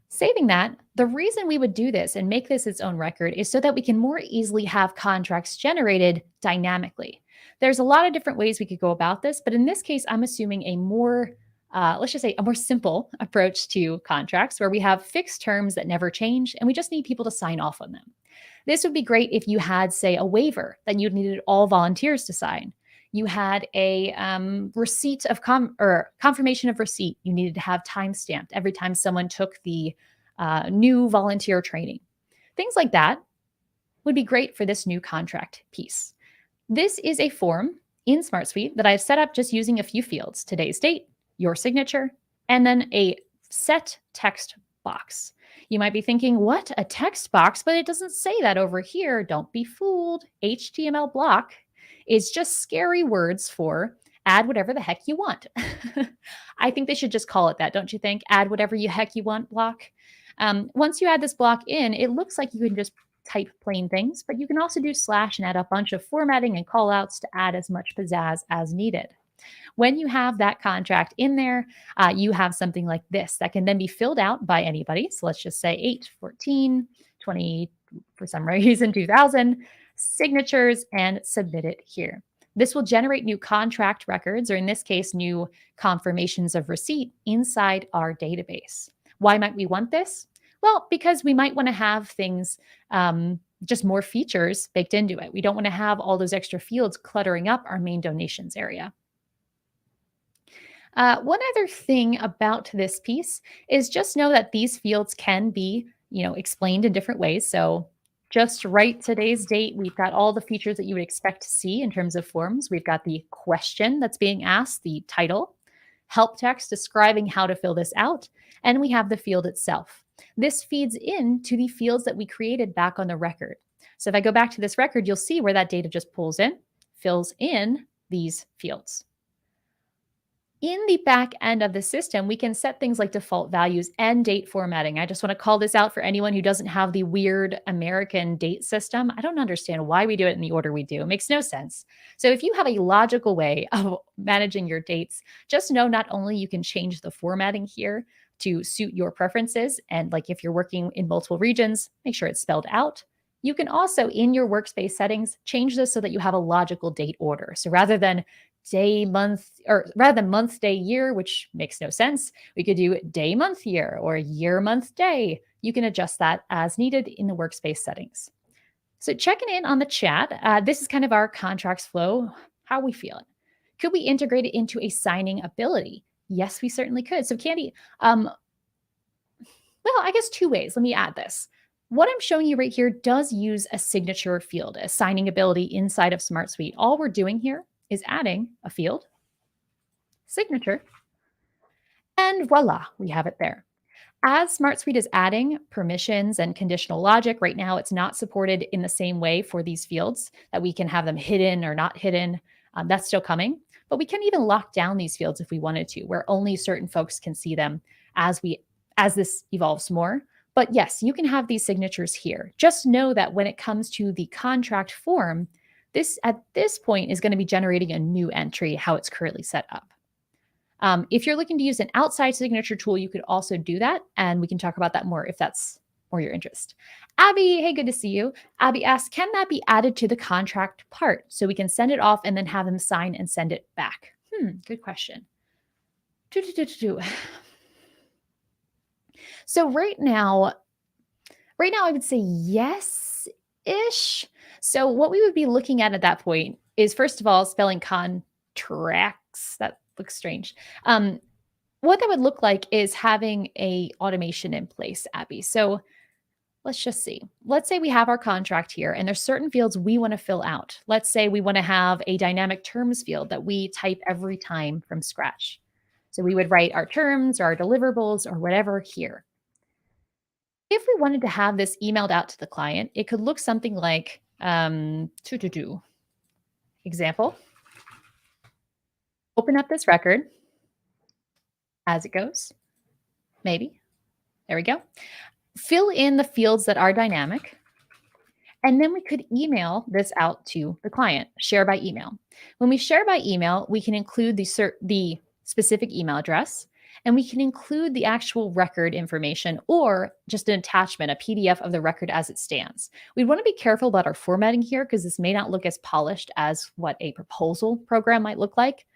Saving that, the reason we would do this and make this its own record is so that we can more easily have contracts generated dynamically. There's a lot of different ways we could go about this, but in this case, I'm assuming a more let's just say a more simple approach to contracts where we have fixed terms that never change and we just need people to sign off on them. This would be great if you had, say, a waiver that you needed all volunteers to sign. You had a receipt of confirmation of receipt you needed to have time stamped every time someone took the new volunteer training. Things like that would be great for this new contract piece. This is a form in SmartSuite that I've set up just using a few fields: today's date, your signature, and then a set text box. You might be thinking, what, a text box? But it doesn't say that over here. Don't be fooled. HTML block is just scary words for add whatever the heck you want. I think they should just call it that, don't you think? Add whatever you heck you want block. Once you add this block in, it looks like you can just type plain things, but you can also do slash and add a bunch of formatting and callouts to add as much pizzazz as needed. When you have that contract in there, you have something like this that can then be filled out by anybody. So let's just say 8/14/20, for some reason, 2000, signatures, and submit it here. This will generate new contract records, or in this case, new confirmations of receipt inside our database. Why might we want this? Well, because we might want to have things, just more features baked into it. We don't want to have all those extra fields cluttering up our main donations area. One other thing about this piece is just know that these fields can be, explained in different ways. So just write today's date. We've got all the features that you would expect to see in terms of forms. We've got the question that's being asked, the title, help text describing how to fill this out, and we have the field itself. This feeds into the fields that we created back on the record. So if I go back to this record, you'll see where that data just pulls in, fills in these fields. In the back end of the system, we can set things like default values and date formatting. I just want to call this out for anyone who doesn't have the weird American date system. I don't understand why we do it in the order we do. It makes no sense. So if you have a logical way of managing your dates, just know not only you can change the formatting here to suit your preferences, and like if you're working in multiple regions, make sure it's spelled out. You can also, in your workspace settings, change this so that you have a logical date order. So rather than month, day, year, which makes no sense, we could do day, month, year, or year, month, day. You can adjust that as needed in the workspace settings. So checking in on the chat, this is kind of our contracts flow. How are we feeling? Could we integrate it into a signing ability? Yes, we certainly could. So Candy, well, I guess two ways. Let me add this. What I'm showing you right here does use a signature field, a signing ability inside of SmartSuite. All we're doing here is adding a field, signature, and voila, we have it there. As SmartSuite is adding permissions and conditional logic, right now it's not supported in the same way for these fields that we can have them hidden or not hidden. That's still coming, but we can even lock down these fields if we wanted to, where only certain folks can see them as this evolves more. But yes, you can have these signatures here. Just know that when it comes to the contract form, this at this point is going to be generating a new entry, how it's currently set up. If you're looking to use an outside signature tool, you could also do that. And we can talk about that more if that's more your interest. Abby, hey, good to see you. Abby asks, can that be added to the contract part so we can send it off and then have them sign and send it back? Good question. So right now I would say yes-ish. So what we would be looking at that point is, first of all, spelling contracts. That looks strange. What that would look like is having a automation in place, Abby. So let's just see. Let's say we have our contract here and there's certain fields we want to fill out. Let's say we want to have a dynamic terms field that we type every time from scratch. So we would write our terms or our deliverables or whatever here. If we wanted to have this emailed out to the client, it could look something like example. Open up this record as it goes. Maybe. There we go. Fill in the fields that are dynamic. And then we could email this out to the client, share by email. When we share by email, we can include the specific email address, and we can include the actual record information or just an attachment, a PDF of the record as it stands. We want to be careful about our formatting here because this may not look as polished as what a proposal program might look like.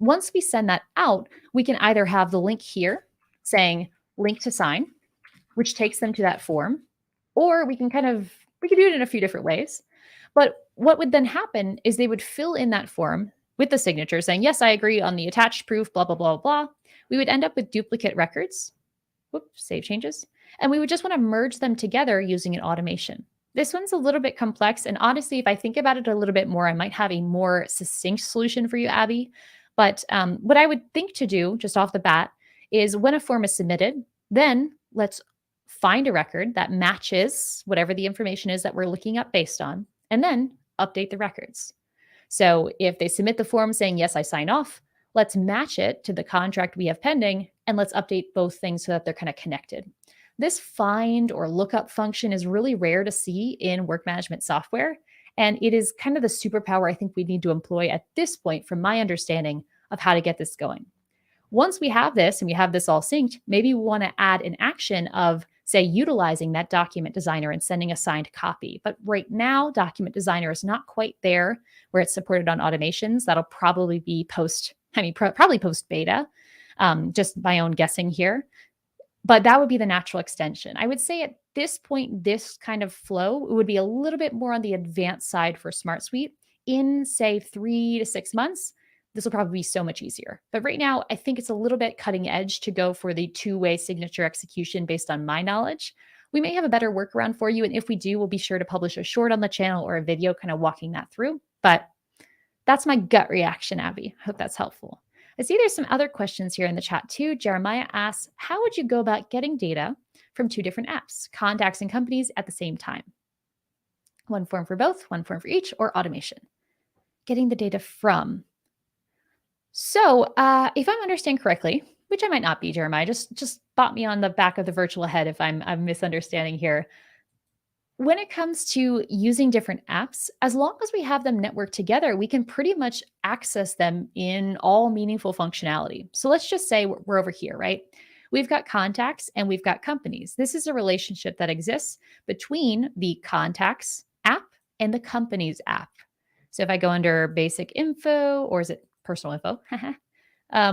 Once we send that out, we can either have the link here saying link to sign, which takes them to that form, or we can do it in a few different ways. But what would then happen is they would fill in that form with the signature saying, yes, I agree on the attached proof, blah, blah, blah, blah. We would end up with duplicate records. Whoops, save changes. And we would just want to merge them together using an automation. This one's a little bit complex. And honestly, if I think about it a little bit more, I might have a more succinct solution for you, Abby. But what I would think to do just off the bat is when a form is submitted, then let's find a record that matches whatever the information is that we're looking up based on, and then update the records. So if they submit the form saying, yes, I sign off, let's match it to the contract we have pending, and let's update both things so that they're kind of connected. This find or lookup function is really rare to see in work management software, and it is kind of the superpower I think we need to employ at this point from my understanding of how to get this going. Once we have this and we have this all synced, maybe we want to add an action of, say, utilizing that document designer and sending a signed copy. But right now, document designer is not quite there where it's supported on automations. That'll probably be probably post beta, just my own guessing here. But that would be the natural extension. I would say at this point, this kind of flow would be a little bit more on the advanced side for SmartSuite. In, say, 3 to 6 months, this will probably be so much easier. But right now, I think it's a little bit cutting edge to go for the two-way signature execution based on my knowledge. We may have a better workaround for you. And if we do, we'll be sure to publish a short on the channel or a video kind of walking that through. But that's my gut reaction, Abby. I hope that's helpful. I see there's some other questions here in the chat too. Jeremiah asks, how would you go about getting data from 2 different apps, contacts and companies at the same time? One form for both, one form for each, or automation? Getting the data from. So if I'm understanding correctly, which I might not be, Jeremiah, just bop me on the back of the virtual head if I'm misunderstanding here. When it comes to using different apps, as long as we have them networked together, we can pretty much access them in all meaningful functionality. So let's just say we're over here, right? We've got contacts and we've got companies. This is a relationship that exists between the contacts app and the companies app. So if I go under basic info, or is it personal info?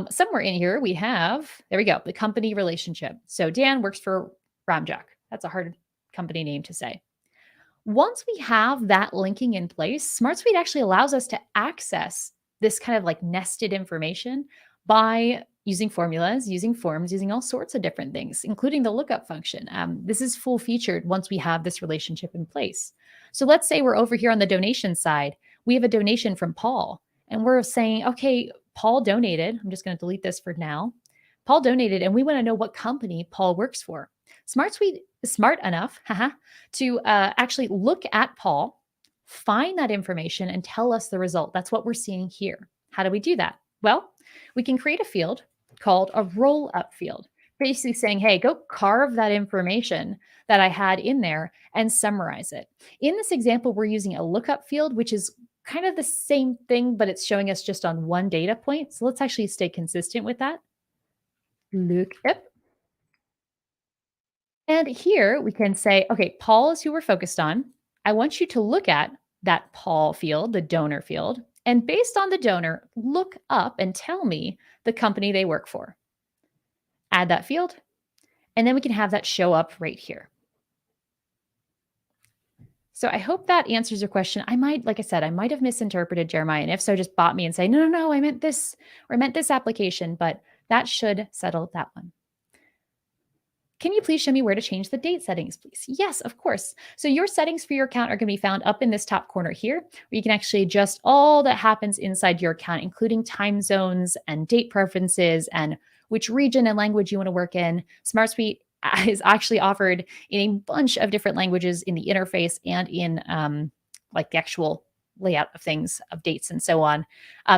Somewhere in here we have, there we go, the company relationship. So Dan works for Ramjack. That's a hard company name to say. Once we have that linking in place, SmartSuite actually allows us to access this kind of like nested information by using formulas, using forms, using all sorts of different things, including the lookup function. This is full featured once we have this relationship in place. So let's say we're over here on the donation side. We have a donation from Paul, and we're saying, okay, Paul donated. I'm just going to delete this for now. Paul donated, and we want to know what company Paul works for. SmartSuite is smart enough, haha, to actually look at Paul, find that information, and tell us the result. That's what we're seeing here. How do we do that? Well, we can create a field called a roll up field, basically saying, hey, go carve that information that I had in there and summarize it. In this example, we're using a lookup field, which is kind of the same thing, but it's showing us just on one data point. So let's actually stay consistent with that. Look up. And here we can say, okay, Paul is who we're focused on. I want you to look at that Paul field, the donor field, and based on the donor, look up and tell me the company they work for. Add that field, and then we can have that show up right here. So I hope that answers your question. I might, like I said, I might have misinterpreted Jeremiah. And if so, just bot me and say, no, no, no, I meant this, or I meant this application, but that should settle that one. Can you please show me where to change the date settings, please? Yes, of course. So your settings for your account are going to be found up in this top corner here, where you can actually adjust all that happens inside your account, including time zones and date preferences and which region and language you want to work in. SmartSuite is actually offered in a bunch of different languages in the interface and in like the actual layout of things, of dates and so on.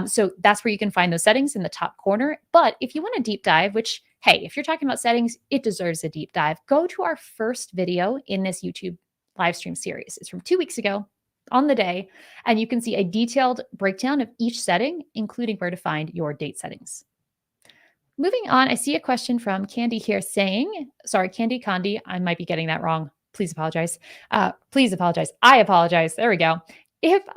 So that's where you can find those settings in the top corner. But if you want a deep dive, which, hey, if you're talking about settings, it deserves a deep dive, go to our first video in this YouTube live stream series. It's from 2 weeks ago on the day, and you can see a detailed breakdown of each setting, including where to find your date settings. Moving on, I see a question from Candy here saying, sorry, Candy, I might be getting that wrong. Please apologize. Please apologize. I apologize. There we go. It'd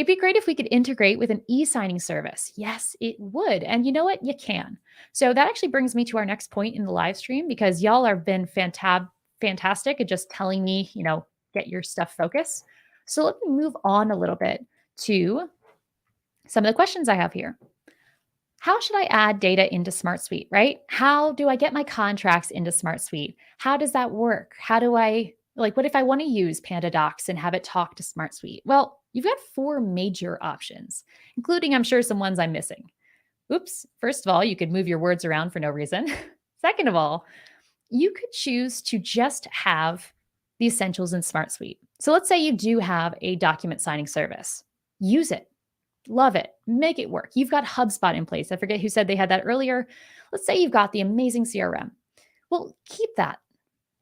be great if we could integrate with an e-signing service. Yes, it would. And you know what? You can. So that actually brings me to our next point in the live stream, because y'all have been fantastic at just telling me, get your stuff focused. So let me move on a little bit to some of the questions I have here. How should I add data into SmartSuite, right? How do I get my contracts into SmartSuite? How does that work? How do I, what if I want to use Panda Docs and have it talk to SmartSuite? Well, you've got 4 major options, including, I'm sure, some ones I'm missing. Oops. First of all, you could move your words around for no reason. Second of all, you could choose to just have the essentials in SmartSuite. So let's say you do have a document signing service. Use it. Love it. Make it work. You've got HubSpot in place. I forget who said they had that earlier. Let's say you've got the amazing CRM. Well, keep that.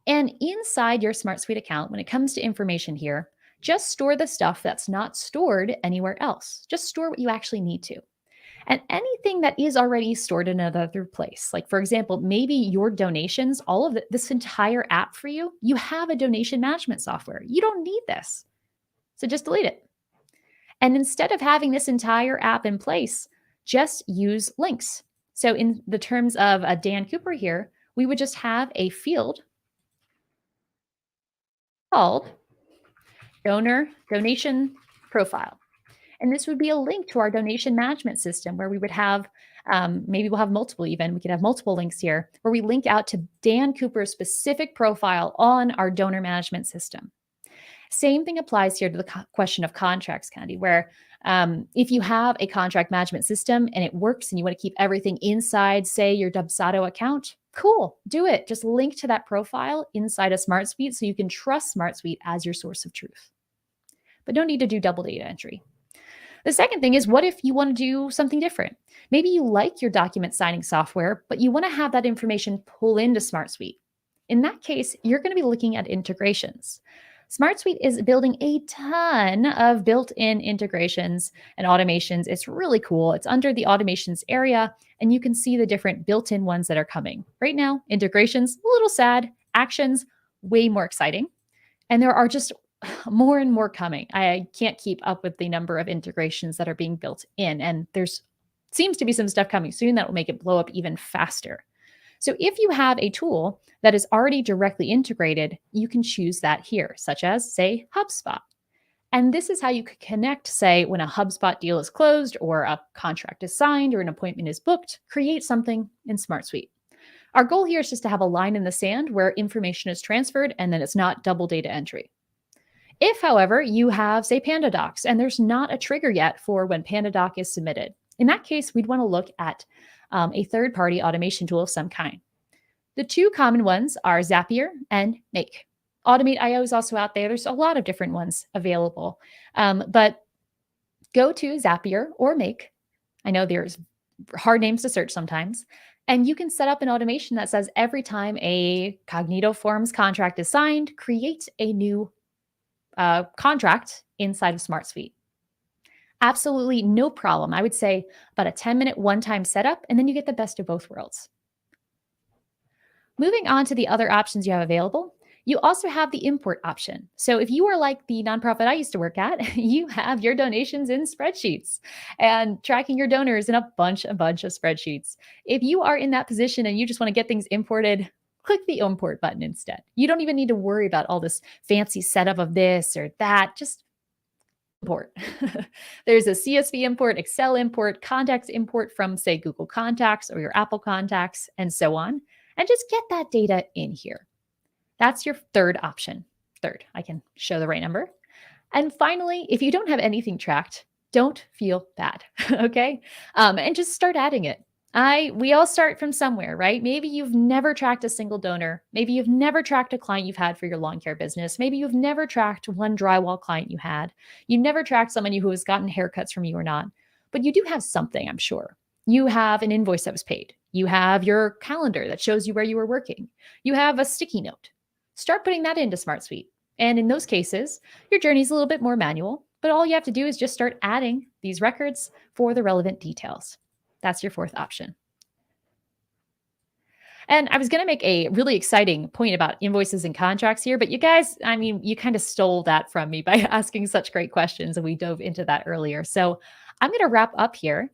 And inside your SmartSuite account, when it comes to information here, just store the stuff that's not stored anywhere else. Just store what you actually need to. And anything that is already stored in another place, like for example, maybe your donations, all of this entire app for you, you have a donation management software. You don't need this. So just delete it. And instead of having this entire app in place, just use links. So in the terms of Dan Cooper here, we would just have a field called donation profile. And this would be a link to our donation management system where we would have, maybe we'll have multiple even, we could have multiple links here where we link out to Dan Cooper's specific profile on our donor management system. Same thing applies here to the question of contracts, Candy, where if you have a contract management system and it works and you want to keep everything inside, say, your Dubsado account, cool, do it. Just link to that profile inside a SmartSuite so you can trust SmartSuite as your source of truth. But no need to do double data entry. The second thing is, what if you want to do something different? Maybe you like your document signing software, but you want to have that information pull into SmartSuite. In that case, you're going to be looking at integrations. SmartSuite is building a ton of built-in integrations and automations. It's really cool. It's under the automations area, and you can see the different built-in ones that are coming. Right now, integrations, a little sad. Actions, way more exciting. And there are just more and more coming. I can't keep up with the number of integrations that are being built in, and there's seems to be some stuff coming soon that will make it blow up even faster. So if you have a tool that is already directly integrated, you can choose that here, such as, say, HubSpot. And this is how you could connect, say, when a HubSpot deal is closed or a contract is signed or an appointment is booked, create something in SmartSuite. Our goal here is just to have a line in the sand where information is transferred and then it's not double data entry. If, however, you have, say, PandaDocs, and there's not a trigger yet for when PandaDoc is submitted, in that case, we'd want to look at a third-party automation tool of some kind. The two common ones are Zapier and Make. Automate.io is also out there. There's a lot of different ones available. But go to Zapier or Make. I know there's hard names to search sometimes. And you can set up an automation that says every time a Cognito Forms contract is signed, create a new contract inside of SmartSuite. Absolutely no problem. I would say about a 10-minute one-time setup, and then you get the best of both worlds. Moving on to the other options you have available, you also have the import option. So if you are like the nonprofit I used to work at, you have your donations in spreadsheets and tracking your donors in a bunch of spreadsheets. If you are in that position and you just want to get things imported, click the import button instead. You don't even need to worry about all this fancy setup of this or that. Just import. There's a CSV import, Excel import, contacts import from, say, Google Contacts or your Apple Contacts, and so on. And just get that data in here. That's your third option. Third, I can show the right number. And finally, if you don't have anything tracked, don't feel bad, okay? And just start adding it. We all start from somewhere, right? Maybe you've never tracked a single donor. Maybe you've never tracked a client you've had for your lawn care business. Maybe you've never tracked one drywall client you had. You've never tracked someone who has gotten haircuts from you or not. But you do have something, I'm sure. You have an invoice that was paid. You have your calendar that shows you where you were working. You have a sticky note. Start putting that into SmartSuite. And in those cases, your journey is a little bit more manual, but all you have to do is just start adding these records for the relevant details. That's your fourth option. And I was going to make a really exciting point about invoices and contracts here, but you guys, I mean, you kind of stole that from me by asking such great questions, and we dove into that earlier. So I'm going to wrap up here.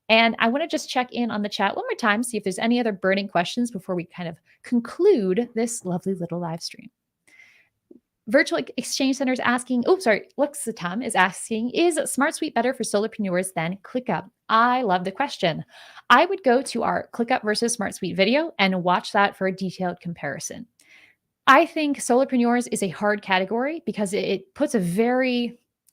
And I want to just check in on the chat one more time, see if there's any other burning questions before we kind of conclude this lovely little live stream. Virtual Exchange Center is asking, Luxitam is asking, is SmartSuite better for solopreneurs than ClickUp? I love the question. I would go to our ClickUp versus SmartSuite video and watch that for a detailed comparison. I think solopreneurs is a hard category because it puts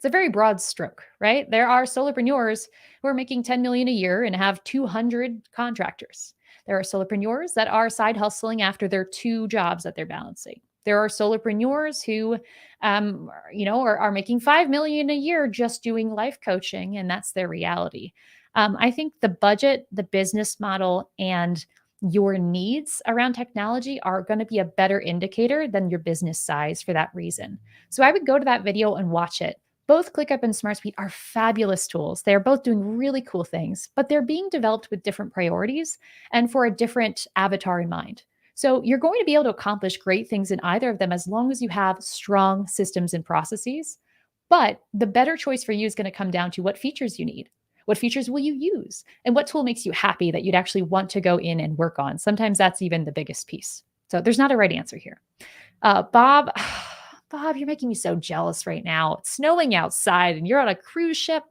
it's a very broad stroke, right? There are solopreneurs who are making 10 million a year and have 200 contractors. There are solopreneurs that are side hustling after their 2 jobs that they're balancing. There are solopreneurs who, are making 5 million a year just doing life coaching, and that's their reality. I think the budget, the business model, and your needs around technology are going to be a better indicator than your business size for that reason. So I would go to that video and watch it. Both ClickUp and SmartSuite are fabulous tools. They're both doing really cool things, but they're being developed with different priorities and for a different avatar in mind. So you're going to be able to accomplish great things in either of them as long as you have strong systems and processes. But the better choice for you is going to come down to what features you need. What features will you use? And what tool makes you happy that you'd actually want to go in and work on? Sometimes that's even the biggest piece. So there's not a right answer here. Bob, you're making me so jealous right now. It's snowing outside and you're on a cruise ship.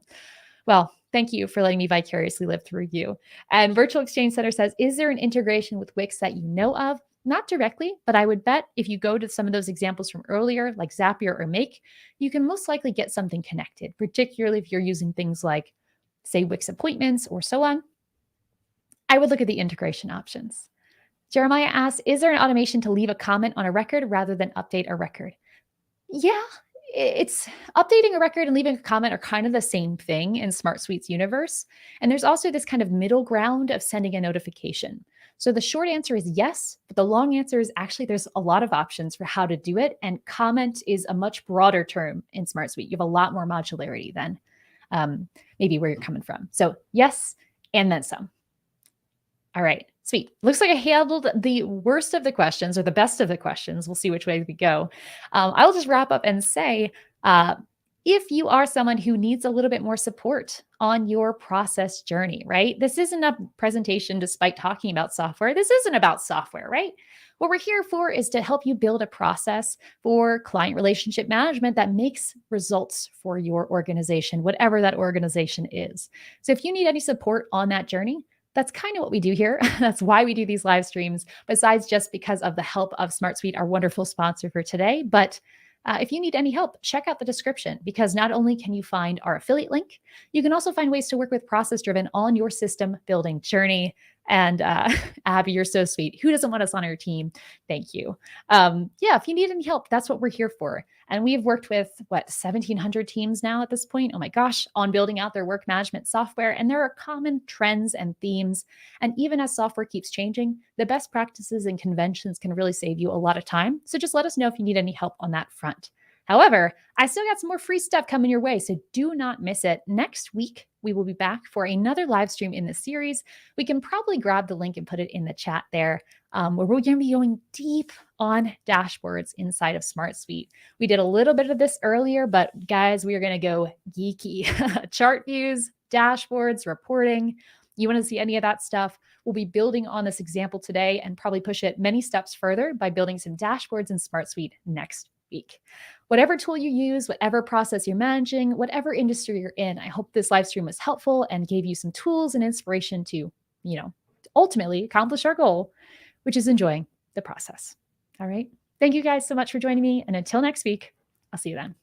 Well, thank you for letting me vicariously live through you. And Virtual Exchange Center says, is there an integration with Wix that you know of? Not directly, but I would bet if you go to some of those examples from earlier, like Zapier or Make, you can most likely get something connected, particularly if you're using things like, say, Wix appointments or so on. I would look at the integration options. Jeremiah asks, is there an automation to leave a comment on a record rather than update a record? Yeah, it's updating a record and leaving a comment are kind of the same thing in SmartSuite's universe. And there's also this kind of middle ground of sending a notification. So the short answer is yes, but the long answer is actually there's a lot of options for how to do it. And comment is a much broader term in SmartSuite. You have a lot more modularity than maybe where you're coming from. So yes, and then some. All right, sweet. Looks like I handled the worst of the questions or the best of the questions. We'll see which way we go. I'll just wrap up and say, If you are someone who needs a little bit more support on your process journey, right? This isn't a presentation despite talking about software. This isn't about software, right? What we're here for is to help you build a process for client relationship management that makes results for your organization, whatever that organization is. So if you need any support on that journey, that's kind of what we do here. That's why we do these live streams, besides just because of the help of SmartSuite, our wonderful sponsor for today. But if you need any help, check out the description because not only can you find our affiliate link, you can also find ways to work with ProcessDriven on your system building journey. And Abby, you're so sweet. Who doesn't want us on our team? Thank you. Yeah, if you need any help, that's what we're here for. And we've worked with 1,700 teams now at this point. Oh my gosh, on building out their work management software. And there are common trends and themes. And even as software keeps changing, the best practices and conventions can really save you a lot of time. So just let us know if you need any help on that front. However, I still got some more free stuff coming your way, so do not miss it. Next week, we will be back for another live stream in the series. We can probably grab the link and put it in the chat there, where we're going to be going deep on dashboards inside of SmartSuite. We did a little bit of this earlier, but guys, we are going to go geeky. Chart views, dashboards, reporting. You want to see any of that stuff? We'll be building on this example today and probably push it many steps further by building some dashboards in SmartSuite next week. Whatever tool you use, whatever process you're managing, whatever industry you're in, I hope this live stream was helpful and gave you some tools and inspiration to, ultimately accomplish our goal, which is enjoying the process. All right. Thank you guys so much for joining me. And until next week, I'll see you then.